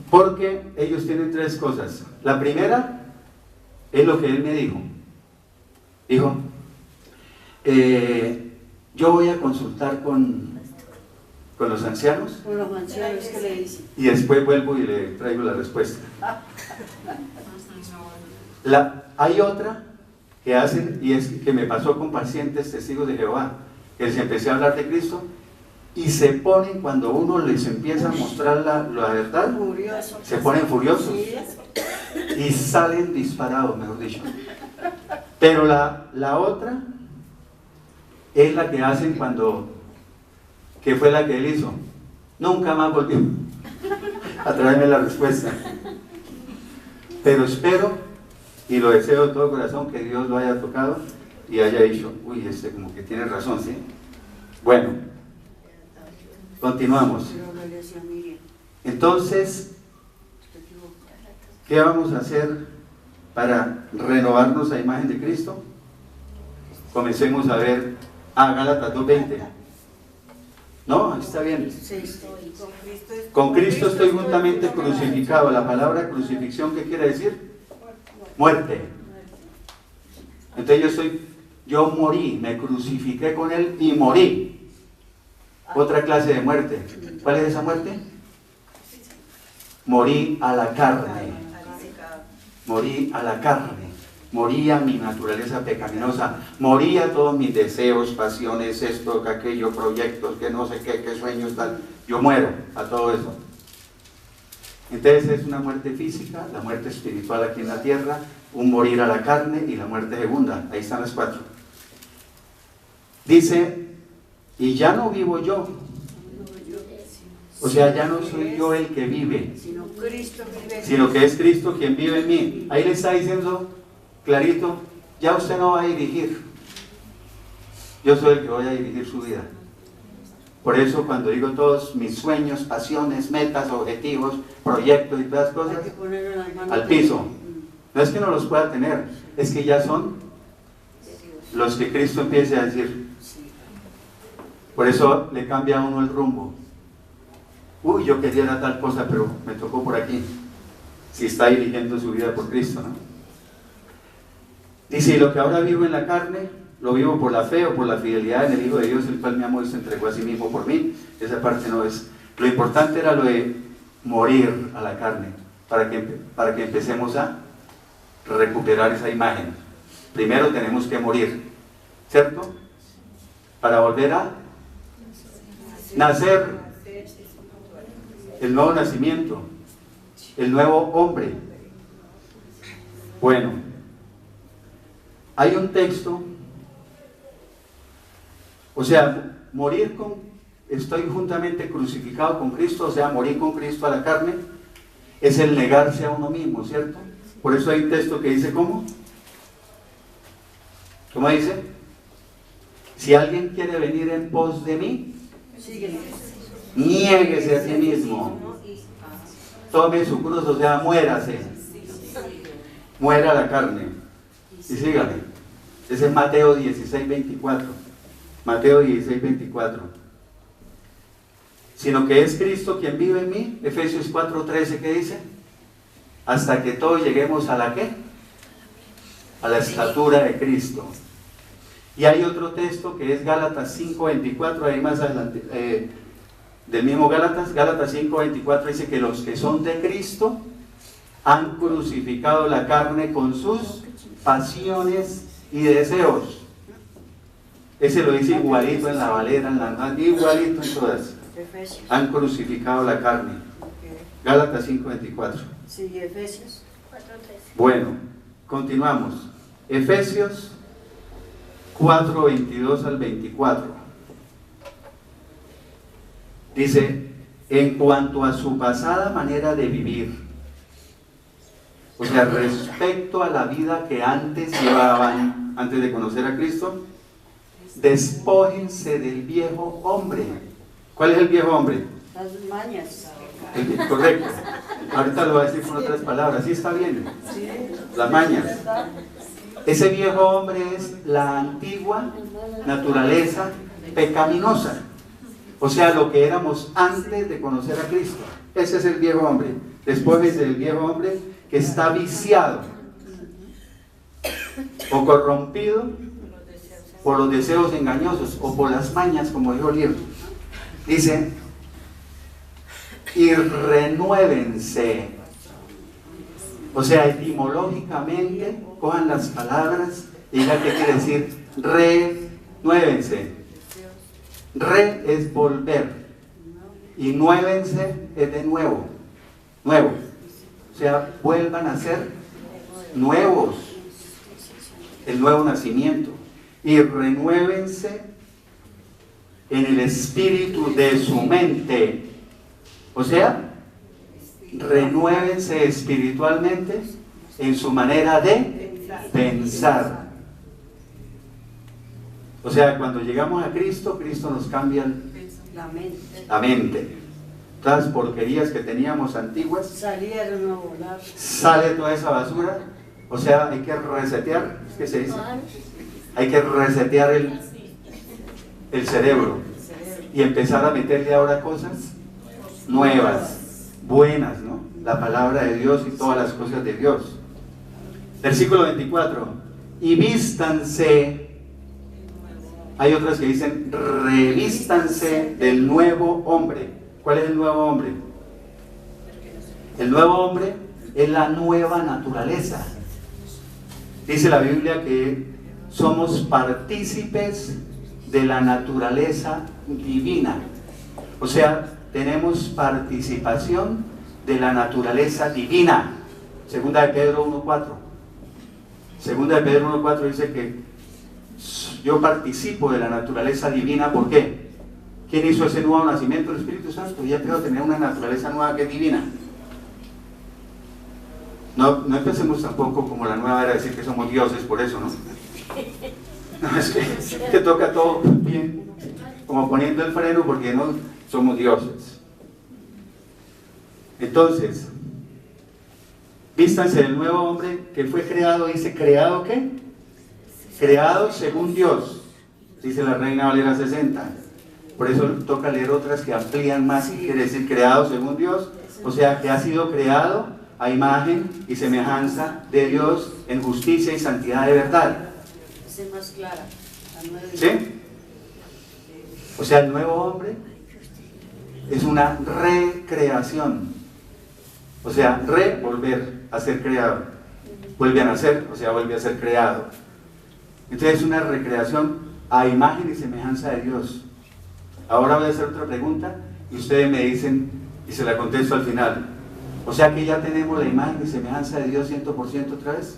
Porque ellos tienen 3 cosas. La primera es lo que él me dijo. Dijo, yo voy a consultar con los ancianos.
Con los ancianos, ¿qué le dicen?
Y después vuelvo y le traigo la respuesta. Hay otra que hacen, y es que me pasó con pacientes testigos de Jehová, que les empecé a hablar de Cristo, y se ponen, cuando uno les empieza a mostrar la verdad, se ponen furiosos y salen disparados, mejor dicho. Pero la otra es la que hacen que fue la que él hizo. Nunca más volvió a traerme la respuesta. Pero espero y lo deseo de todo corazón que Dios lo haya tocado y haya dicho, uy, como que tiene razón, ¿sí? Bueno, continuamos. Entonces, ¿qué vamos a hacer para renovarnos a imagen de Cristo? Comencemos a ver Gálatas 2:20. No, está bien. Con Cristo estoy juntamente crucificado. La palabra crucifixión, ¿qué quiere decir? Muerte. Entonces yo morí, me crucifiqué con Él y morí. Otra clase de muerte. ¿Cuál es esa muerte? Morí a la carne. Morí a la carne. Morí a mi naturaleza pecaminosa. Morí a todos mis deseos, pasiones, esto, aquello, proyectos, que no sé qué sueños, tal. Yo muero a todo eso. Entonces es una muerte física, la muerte espiritual aquí en la tierra, un morir a la carne y la muerte segunda. Ahí están las 4. Dice, y ya no vivo yo. O sea, ya no soy yo el que vive, sino que es Cristo quien vive en mí. Ahí le está diciendo clarito, ya usted no va a dirigir. Yo soy el que voy a dirigir su vida. Por eso cuando digo todos mis sueños, pasiones, metas, objetivos, proyectos y todas las cosas, al piso. No es que no los pueda tener, es que ya son los que Cristo empiece a decir. Por eso le cambia a uno el rumbo. Uy, yo quería tal cosa, pero me tocó por aquí. si está dirigiendo su vida por Cristo, ¿no? Dice, y lo que ahora vivo en la carne, lo vivo por la fe o por la fidelidad en el Hijo de Dios, el cual me amó y se entregó a sí mismo por mí. Esa parte no es. Lo importante era lo de morir a la carne, para que empecemos a recuperar esa imagen. Primero tenemos que morir, ¿cierto? Para volver a nacer, el nuevo nacimiento, el nuevo hombre. Bueno, hay un texto, o sea, morir con, estoy juntamente crucificado con Cristo, o sea, morir con Cristo a la carne, es el negarse a uno mismo, ¿cierto? Por eso hay un texto que dice, ¿cómo? ¿Cómo dice? Si alguien quiere venir en pos de mí, niéguese a sí mismo, tome su cruz, o sea, muérase, muera la carne, y sígame. Ese es Mateo 16:24, Mateo 16:24. Sino que es Cristo quien vive en mí, Efesios 4:13, ¿qué dice? Hasta que todos lleguemos a la ¿qué? A la estatura de Cristo. Y hay otro texto que es Gálatas 5:24, ahí más adelante, del mismo Gálatas 5:24 dice que los que son de Cristo han crucificado la carne con sus pasiones y deseos. Ese lo dice igualito en la Valera, en la igualito en todas. Han crucificado la carne. Gálatas 5:24.
Sí, Efesios
4:13.
Bueno, continuamos. Efesios 4:22 al 24. Dice, en cuanto a su pasada manera de vivir, o sea, respecto a la vida que antes llevaban, antes de conocer a Cristo, despójense del viejo hombre. ¿Cuál es el viejo hombre?
las mañas.
Correcto. Ahorita lo voy a decir con otras palabras. ¿Sí está bien?
Sí.
Las mañas. Ese viejo hombre es la antigua naturaleza pecaminosa. O sea, lo que éramos antes de conocer a Cristo. Ese es el viejo hombre. Después del viejo hombre que está viciado o corrompido por los deseos engañosos o por las mañas, como dijo el libro. Dice, y renuévense. O sea, etimológicamente, cojan las palabras y digan qué quiere decir renuévense. Re es volver y nuévense es de nuevo, nuevo. O sea, vuelvan a ser nuevos, el nuevo nacimiento. Y renuévense en el espíritu de su mente. O sea, renuévense espiritualmente en su manera de pensar. O sea, cuando llegamos a Cristo, Cristo nos cambia la mente. Todas las porquerías que teníamos antiguas,
Salieron a volar.
sale toda esa basura. O sea, hay que resetear, ¿qué se dice? Hay que resetear el cerebro y empezar a meterle ahora cosas nuevas, buenas, ¿no? La palabra de Dios y todas las cosas de Dios. Versículo 24. Y vístanse. Hay otras que dicen, revístanse del nuevo hombre. ¿Cuál es el nuevo hombre? El nuevo hombre es la nueva naturaleza. Dice la Biblia que somos partícipes de la naturaleza divina. O sea, tenemos participación de la naturaleza divina. Segunda de Pedro 1:4. Segunda de Pedro 1:4 dice que yo participo de la naturaleza divina. ¿Por qué? ¿Quién hizo ese nuevo nacimiento? El Espíritu Santo. Ya creo tener una naturaleza nueva que es divina. No empecemos tampoco como la nueva era decir que somos dioses por eso, ¿no? No, es que toca todo bien, como poniendo el freno porque no somos dioses. Entonces, vístanse del nuevo hombre que fue creado, dice, ¿creado qué? Creado según Dios, dice la Reina Valera 60. Por eso toca leer otras que amplían más y quiere decir creado según Dios, o sea que ha sido creado a imagen y semejanza de Dios en justicia y santidad de verdad.
Esa es más clara. La nueva.
¿Sí? O sea, el nuevo hombre es una recreación. O sea, volver a ser creado. Vuelve a nacer, o sea, vuelve a ser creado. Entonces es una recreación a imagen y semejanza de Dios. Ahora voy a hacer otra pregunta y ustedes me dicen y se la contesto al final. O sea que ya tenemos la imagen y semejanza de Dios 100% otra vez.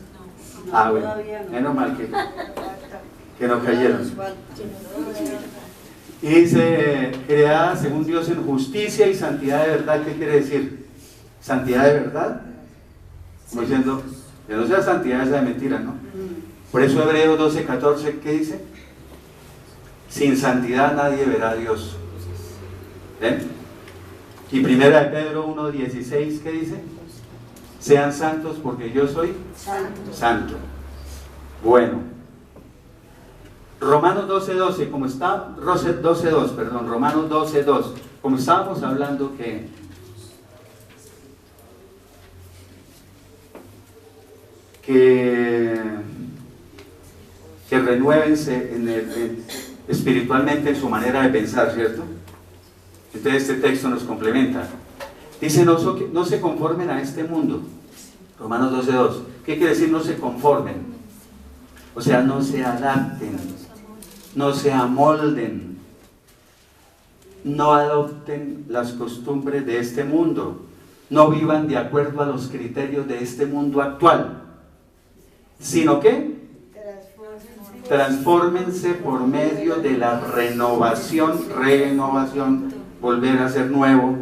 No,
Ah, bueno,
todavía no.
menos mal que no cayeron.
Nos falta.
Y dice, creada según Dios en justicia y santidad de verdad. ¿Qué quiere decir? Santidad de verdad. Como diciendo, que no sea santidad esa de mentira, ¿no? Por eso Hebreos 12:14, ¿qué dice? Sin santidad nadie verá a Dios. ¿Ven? Y primera de Pedro 1:16, ¿qué dice? Sean santos porque yo soy santo. Bueno. Romanos 12:2, como está, Romanos 12:2, como estábamos hablando que renuévense espiritualmente en su manera de pensar, ¿cierto? Entonces este texto nos complementa. Dice, no se conformen a este mundo. Romanos 12:2. ¿Qué quiere decir no se conformen? O sea, no se adapten, no se amolden, no adopten las costumbres de este mundo, no vivan de acuerdo a los criterios de este mundo actual, sino que transfórmense por medio de la renovación, volver a ser nuevo,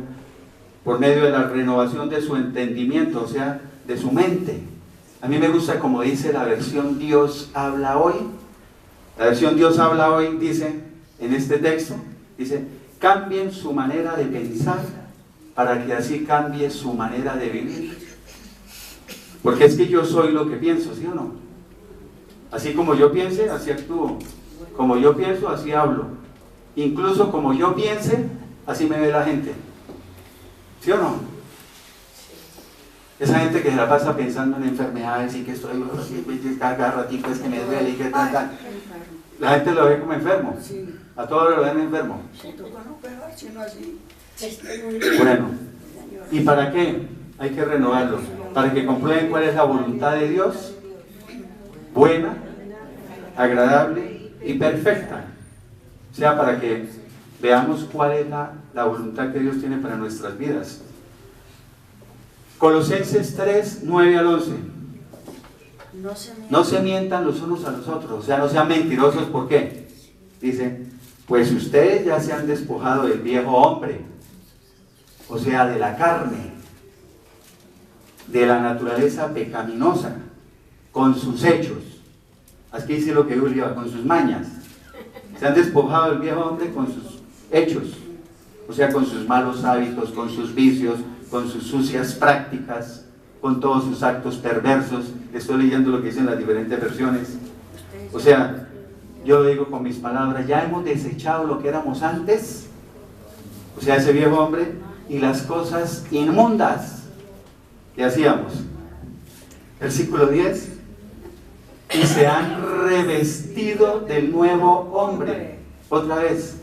por medio de la renovación de su entendimiento, o sea, de su mente. A mí me gusta como dice la versión Dios habla hoy. La versión Dios habla hoy dice, en este texto, dice, cambien su manera de pensar para que así cambie su manera de vivir. Porque es que yo soy lo que pienso, ¿sí o no? Así como yo piense, así actúo. Como yo pienso, así hablo. Incluso como yo piense, así me ve la gente. ¿Sí o no? Esa gente que se la pasa pensando en enfermedades y que estoy cada ratito es que me duele y que tal. La gente lo ve como enfermo. A todos lo ven enfermo. Bueno, ¿y para qué? Hay que renovarlo. Para que comprueben cuál es la voluntad de Dios, buena, agradable y perfecta. O sea, para que veamos cuál es la voluntad que Dios tiene para nuestras vidas. Colosenses 3, 9 al 11. No se mientan los unos a los otros, o sea, no sean mentirosos. ¿Por qué? Dice, pues ustedes ya se han despojado del viejo hombre, o sea, de la carne, de la naturaleza pecaminosa, con sus hechos. Aquí dice lo que Dios lleva, con sus mañas. Se han despojado del viejo hombre con sus hechos, o sea, con sus malos hábitos, con sus vicios, con sus sucias prácticas, con todos sus actos perversos. Estoy leyendo lo que dicen las diferentes versiones. O sea, yo lo digo con mis palabras, ya hemos desechado lo que éramos antes, o sea, ese viejo hombre, y las cosas inmundas que hacíamos. Versículo 10, y se han revestido del nuevo hombre. Otra vez,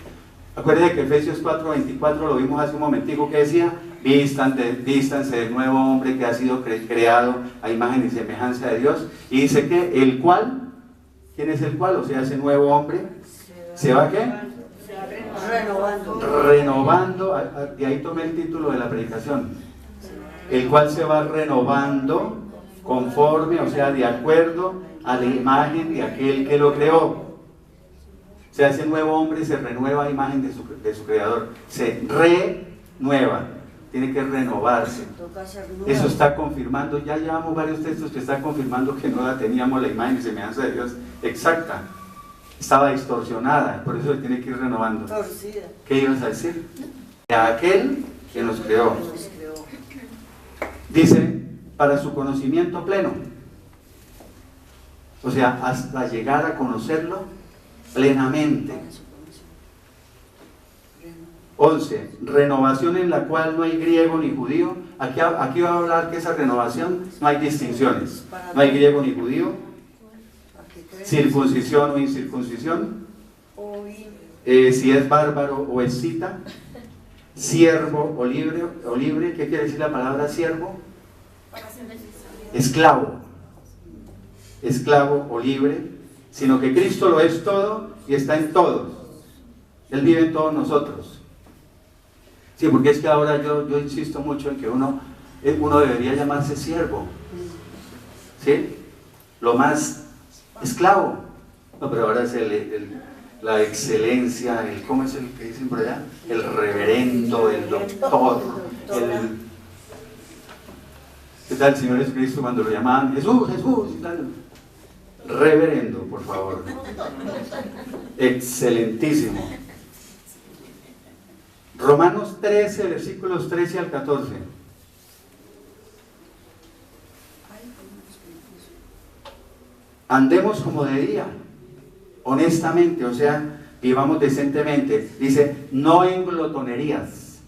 acuérdense que Efesios 4:24 lo vimos hace un momentico, que decía, vístanse del nuevo hombre que ha sido creado a imagen y semejanza de Dios. Y dice que el cual, ¿quién es el cual? O sea, ese nuevo hombre, ¿se va qué? Renovando, de ahí tomé el título de la predicación. El cual se va renovando conforme, o sea, de acuerdo a la imagen de aquel que lo creó. O sea, ese nuevo hombre se renueva a imagen de su creador, se renueva. Tiene que renovarse. Eso está confirmando, ya llevamos varios textos que están confirmando que no teníamos la imagen y semejanza de Dios exacta. Estaba distorsionada, por eso se tiene que ir renovando. ¿Qué ibas a decir? De aquel que nos creó. Dice, para su conocimiento pleno. O sea, hasta llegar a conocerlo plenamente. 11. Renovación en la cual no hay griego ni judío. Aquí va a hablar que esa renovación no hay distinciones. No hay griego ni judío, circuncisión o incircuncisión, si es bárbaro o escita, siervo o libre. ¿Qué quiere decir la palabra siervo? Esclavo o libre, sino que Cristo lo es todo y está en todos. Él vive en todos nosotros. Sí, porque es que ahora yo insisto mucho en que uno debería llamarse siervo, ¿sí? Lo más esclavo. No, pero ahora es la excelencia, ¿cómo es el que dicen por allá? El reverendo, el doctor, ¿qué tal el Señor Jesucristo cuando lo llamaban Jesús, y tal? Reverendo, por favor. Excelentísimo. Romanos 13, versículos 13 al 14. Andemos como de día, honestamente, o sea, vivamos decentemente. Dice, no en glotonerías.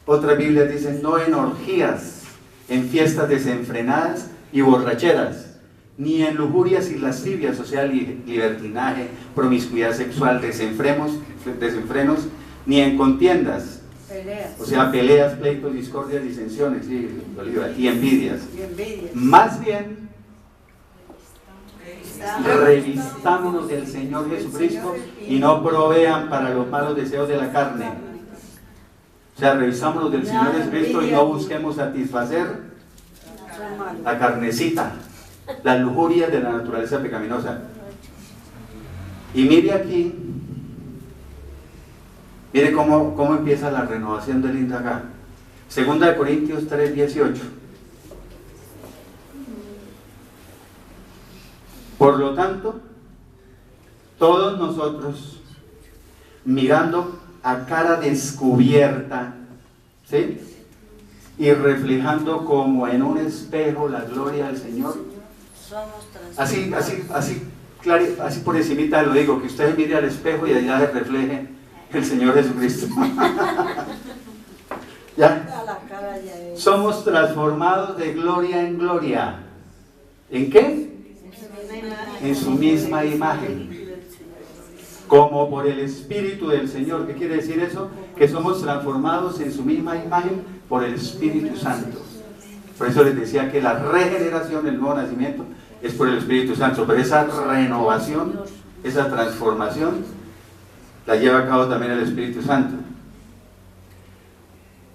Otras Biblias dicen, no en orgías, en fiestas desenfrenadas y borracheras, ni en lujurias y lascivias, o sea, libertinaje, promiscuidad sexual, desenfrenos, ni en contiendas, o sea, peleas, pleitos, discordias, disensiones y envidias. Más bien, revistámonos del Señor Jesucristo y no provean para los malos deseos de la carne. O sea, revisámonos del Señor Jesucristo y no busquemos satisfacer la carnecita, las lujurias de la naturaleza pecaminosa. Y mire aquí, mire cómo empieza la renovación del INDA acá. 2 Corintios 3:18. Por lo tanto, todos nosotros, mirando a cara descubierta, ¿sí?, y reflejando como en un espejo la gloria del Señor, así por encimita lo digo, que usted mire al espejo y allá se refleje el Señor Jesucristo. ¿Ya? Somos transformados de gloria en gloria. ¿En qué? En su misma imagen, como por el Espíritu del Señor. ¿Qué quiere decir eso? Que somos transformados en su misma imagen por el Espíritu Santo. Por eso les decía que la regeneración, el nuevo nacimiento, es por el Espíritu Santo. Pero esa renovación, esa transformación, la lleva a cabo también el Espíritu Santo.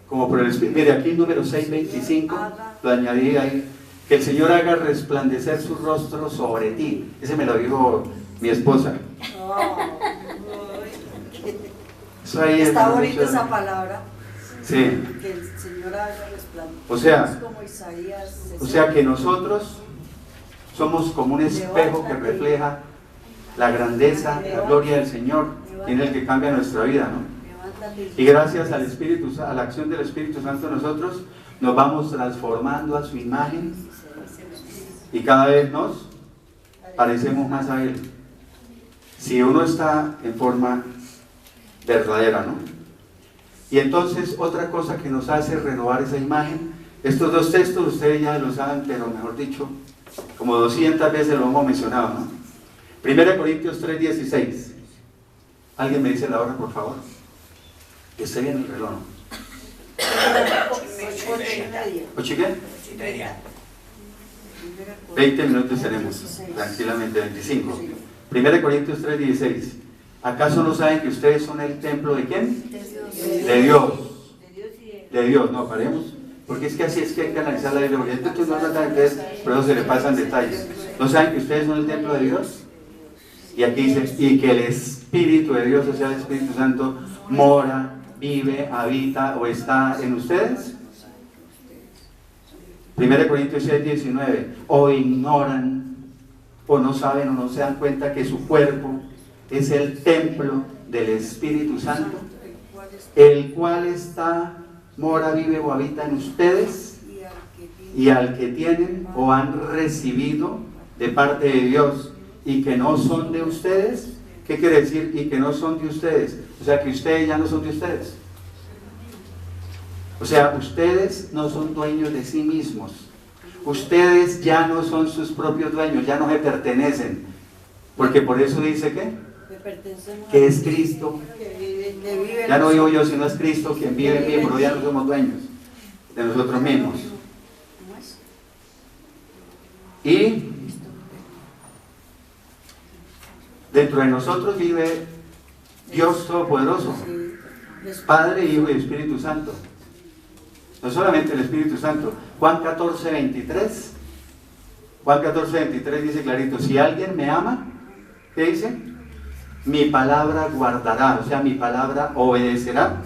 Como por el Espíritu. Mire, aquí número 6:25, lo añadí ahí. Que el Señor haga resplandecer su rostro sobre ti. Ese me lo dijo mi esposa. Eso ahí
está bonita esa palabra.
Sí.
Que el Señor haga resplandecer.
O sea que nosotros somos como un espejo que refleja la grandeza, la gloria del Señor, en el que cambia nuestra vida, ¿no? Y gracias al Espíritu, a la acción del Espíritu Santo, nosotros nos vamos transformando a su imagen y cada vez nos parecemos más a Él. Si uno está en forma verdadera, ¿no? Y entonces otra cosa que nos hace renovar esa imagen, estos dos textos ustedes ya lo saben, pero mejor dicho, como 200 veces lo hemos mencionado, ¿no? 1 Corintios 3:16. ¿Alguien me dice la hora, por favor? Que esté bien el reloj, ¿no? 8 y qué? 20 minutos tenemos, tranquilamente, 25. 1 Corintios 3:16. ¿Acaso no saben que ustedes son el templo de quién? De Dios. De Dios, no, paremos. Porque es que así es que hay que analizar la Biblia. Porque esto no trata de ustedes, pero eso se le pasan detalles. ¿No saben que ustedes son el templo de Dios? Y aquí dice, y que el Espíritu de Dios, o sea, el Espíritu Santo, mora, vive, habita o está en ustedes. 1 Corintios 6:19. O ignoran, o no saben, o no se dan cuenta que su cuerpo es el templo del Espíritu Santo, el cual mora, vive o habita en ustedes, y al que tienen o han recibido de parte de Dios y que no son de ustedes. ¿Qué quiere decir? Y que no son de ustedes. O sea que ustedes ya no son de ustedes. O sea, ustedes no son dueños de sí mismos. Ustedes ya no son sus propios dueños, ya no se pertenecen. Porque por eso dice que es Cristo. Ya no vivo yo, sino es Cristo quien vive en mí, pero ya no somos dueños de nosotros mismos. Y dentro de nosotros vive Dios Todopoderoso, Padre, Hijo y Espíritu Santo. No solamente el Espíritu Santo. Juan 14:23. Juan 14:23 dice clarito: si alguien me ama, ¿qué dice? Mi palabra guardará, o sea, mi palabra obedecerá,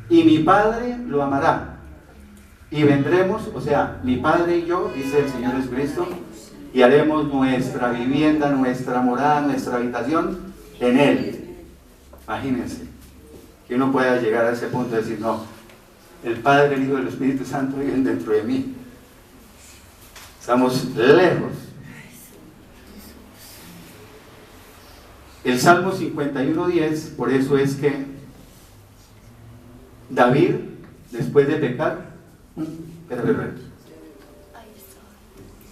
y mi Padre lo amará. Y vendremos, o sea, mi Padre y yo, dice el Señor Jesucristo, y haremos nuestra vivienda, nuestra morada, nuestra habitación en Él. Imagínense que uno pueda llegar a ese punto de decir: no, el Padre, el Hijo y el Espíritu Santo viven dentro de mí. Estamos lejos. El Salmo 51:10, por eso es que David, después de pecar, espera.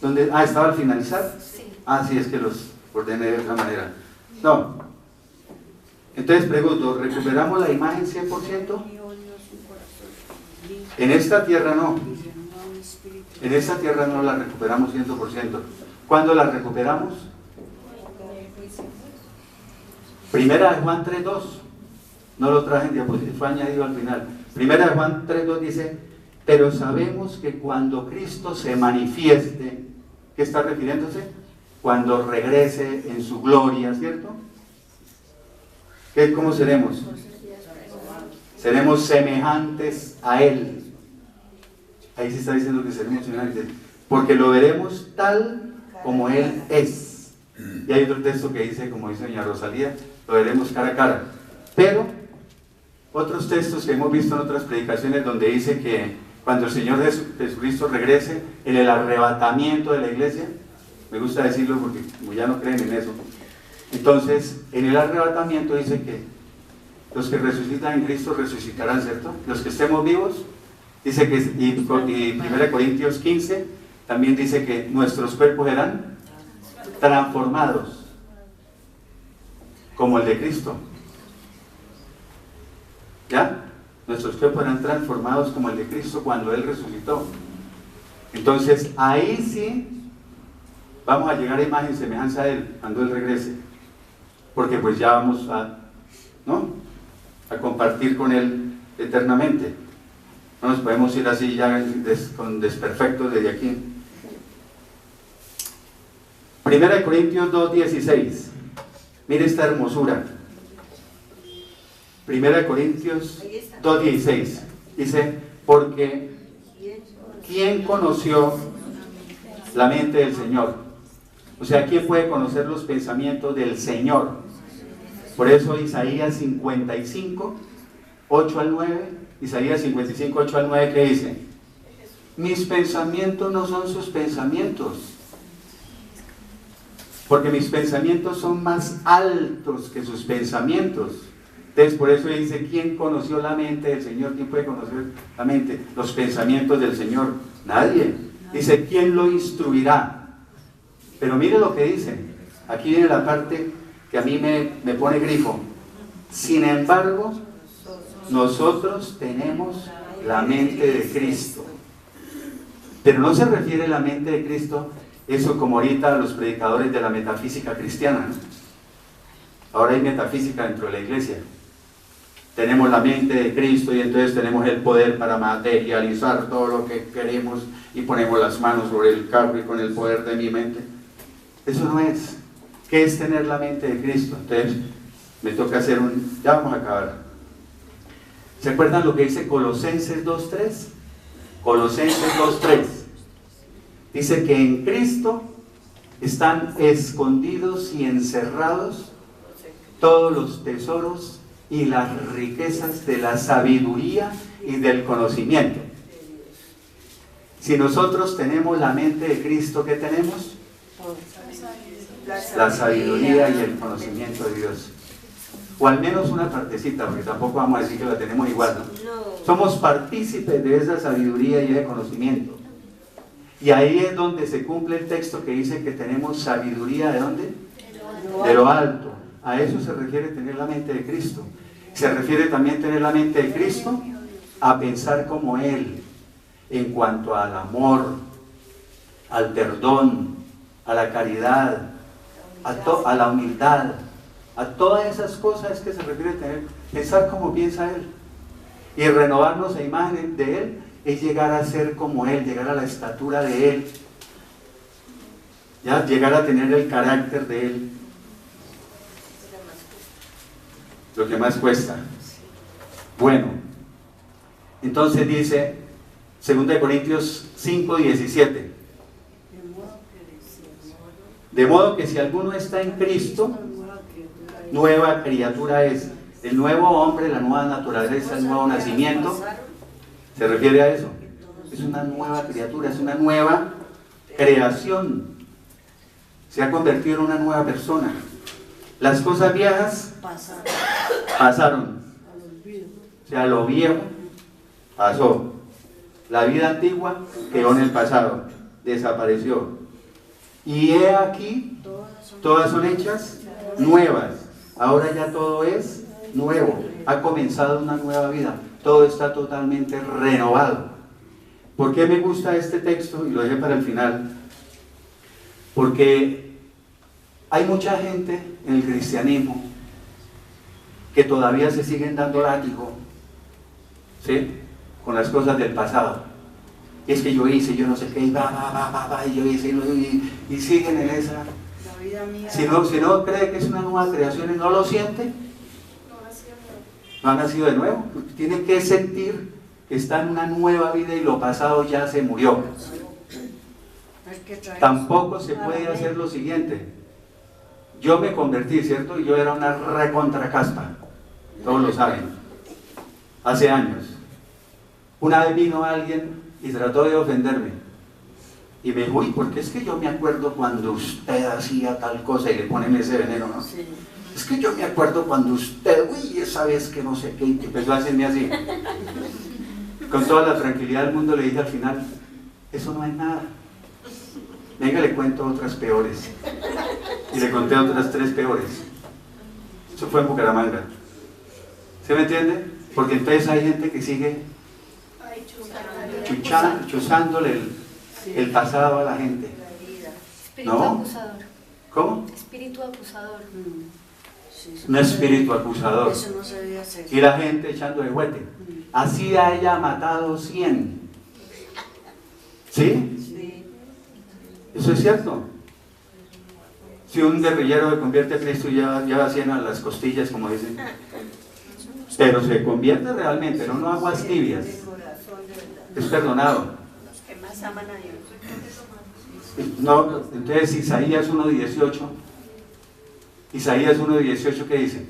¿Dónde? ¿Estaba al finalizar? Sí, es que los ordené de otra manera. No. Entonces pregunto, ¿recuperamos la imagen 100%? En esta tierra no. En esta tierra no la recuperamos 100%. ¿Cuándo la recuperamos? Primera de Juan 3:2. No lo traje en diapositiva, fue añadido al final. Primera de Juan 3:2 dice: pero sabemos que cuando Cristo se manifieste, ¿qué está refiriéndose? Cuando regrese en su gloria, ¿cierto? ¿Cómo seremos? Seremos semejantes a Él. Ahí se está diciendo que seremos semejantes, porque lo veremos tal como Él es. Y hay otro texto que dice, como dice doña Rosalía, lo veremos cara a cara. Pero otros textos que hemos visto en otras predicaciones donde dice que cuando el Señor Jesucristo regrese en el arrebatamiento de la iglesia, me gusta decirlo porque como ya no creen en eso, entonces en el arrebatamiento dice que los que resucitan en Cristo resucitarán, ¿cierto? Los que estemos vivos, dice que, y 1 Corintios 15 también dice que nuestros cuerpos serán transformados como el de Cristo. ¿Ya? Nuestros cuerpos serán transformados como el de Cristo cuando Él resucitó. Entonces ahí sí vamos a llegar a imagen y semejanza a Él cuando Él regrese, porque pues ya vamos a compartir con Él eternamente. No nos podemos ir así ya con desperfectos desde aquí. 1 Corintios 2:16. Mire esta hermosura. 1 Corintios 2:16 dice: porque ¿quién conoció la mente del Señor? O sea, ¿quién puede conocer los pensamientos del Señor? Por eso Isaías 55, 8 al 9, Isaías 55, 8 al 9, ¿qué dice? Mis pensamientos no son sus pensamientos, porque mis pensamientos son más altos que sus pensamientos. Entonces por eso dice: ¿quién conoció la mente del Señor? ¿Quién puede conocer la mente, los pensamientos del Señor? Nadie. Dice: ¿quién lo instruirá? Pero mire lo que dice. Aquí viene la parte que a mí me pone grifo. Sin embargo, nosotros tenemos la mente de Cristo. Pero no se refiere a la mente de Cristo, eso como ahorita los predicadores de la metafísica cristiana, ¿no? Ahora hay metafísica dentro de la iglesia. Tenemos la mente de Cristo y entonces tenemos el poder para materializar todo lo que queremos y ponemos las manos sobre el carro y con el poder de mi mente. Eso no es. ¿Qué es tener la mente de Cristo? Entonces me toca hacer ya vamos a acabar. ¿Se acuerdan lo que dice Colosenses 2:3? Colosenses 2:3 dice que en Cristo están escondidos y encerrados todos los tesoros y las riquezas de la sabiduría y del conocimiento. Si nosotros tenemos la mente de Cristo, ¿qué tenemos? La sabiduría y el conocimiento de Dios. o al menos una partecita, porque tampoco vamos a decir que la tenemos igual, ¿no?
No.
Somos partícipes de esa sabiduría y ese conocimiento. Y ahí es donde se cumple el texto que dice que tenemos sabiduría, ¿de dónde? De lo alto. A eso se refiere tener la mente de Cristo. Se refiere también tener la mente de Cristo a pensar como Él, en cuanto al amor, al perdón, a la caridad, a la humildad, a todas esas cosas que se refiere tener, pensar como piensa Él. Y renovarnos a imagen de Él es llegar a ser como Él, llegar a la estatura de Él, ¿ya? Llegar a tener el carácter de Él. Lo que más cuesta. Bueno, entonces dice 2 Corintios 5:17. De modo que si alguno está en Cristo, nueva criatura es. El nuevo hombre, la nueva naturaleza, el nuevo nacimiento, se refiere a eso. Es una nueva criatura, es una nueva creación. Se ha convertido en una nueva persona. Las cosas viejas pasaron. O sea, lo viejo pasó. La vida antigua quedó en el pasado, desapareció. Y he aquí, todas son hechas nuevas. Ahora ya todo es nuevo. Ha comenzado una nueva vida. Todo está totalmente renovado. ¿Por qué me gusta este texto? Y lo dejé para el final. Porque hay mucha gente en el cristianismo que todavía se siguen dando látigo, ¿sí?, con las cosas del pasado. Y es que yo hice, yo no sé qué, y y yo hice, y siguen en esa.
La vida mía.
Si no cree que es una nueva creación y no lo siente, no ha nacido de nuevo. Tiene que sentir que está en una nueva vida y lo pasado ya se murió. Tampoco se puede hacer lo siguiente. Yo me convertí, ¿cierto? Y yo era una recontracaspa. Todos lo saben. Hace años. Una vez vino alguien y trató de ofenderme. Y me dijo, uy, porque es que yo me acuerdo cuando usted hacía tal cosa, y le ponen ese veneno, ¿no?
Sí.
Es que yo me acuerdo cuando usted, uy, esa vez que no sé qué, y empezó a hacerme así. Con toda la tranquilidad del mundo le dije al final, eso no es nada. Venga, le cuento otras peores. Y le conté otras 3 peores. Eso fue en Bucaramanga. ¿Se me entiende? Porque entonces hay gente que sigue chuzándole el pasado a la gente.
Espíritu
¿No?
acusador.
¿Cómo?
Espíritu acusador.
Un espíritu acusador.
Eso no se debe hacer.
Y la gente echando de huete. Así haya matado 100. ¿Sí?
Sí.
Eso es cierto. Si un guerrillero se convierte a Cristo y lleva 100 a las costillas, como dicen. Pero se convierte realmente, no aguas tibias. Es perdonado.
Los que más aman a Dios.
No, entonces Isaías 1:18. Isaías 1:18, ¿qué dice?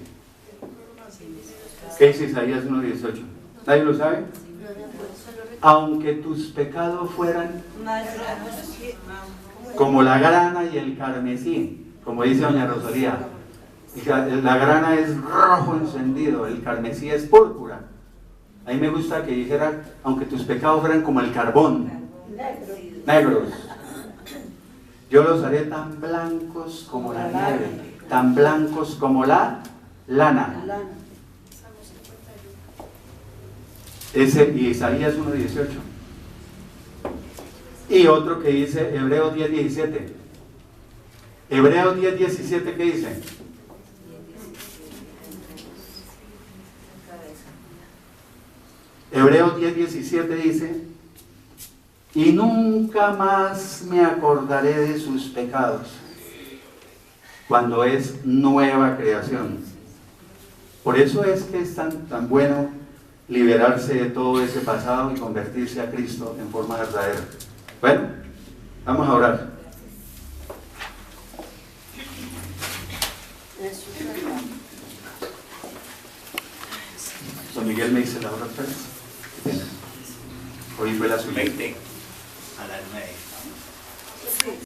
¿Qué dice Isaías 1:18? ¿Nadie lo sabe? Aunque tus pecados fueran como la grana y el carmesí, como dice doña Rosalía. La grana es rojo encendido, el carmesí es púrpura. A mí me gusta que dijera, aunque tus pecados fueran como el carbón, negros, yo los haré tan blancos como la nieve, tan blancos como la lana. Ese Isaías 1:18. Y otro que dice Hebreos 10:17. Hebreos 10:17, ¿qué dice? Hebreos 10:17 dice: y nunca más me acordaré de sus pecados, cuando es nueva creación. Por eso es que es tan bueno liberarse de todo ese pasado y convertirse a Cristo en forma verdadera. Bueno, vamos a orar. Don Miguel me dice la hora 3. Hoy fue la suya.
20 a las 9.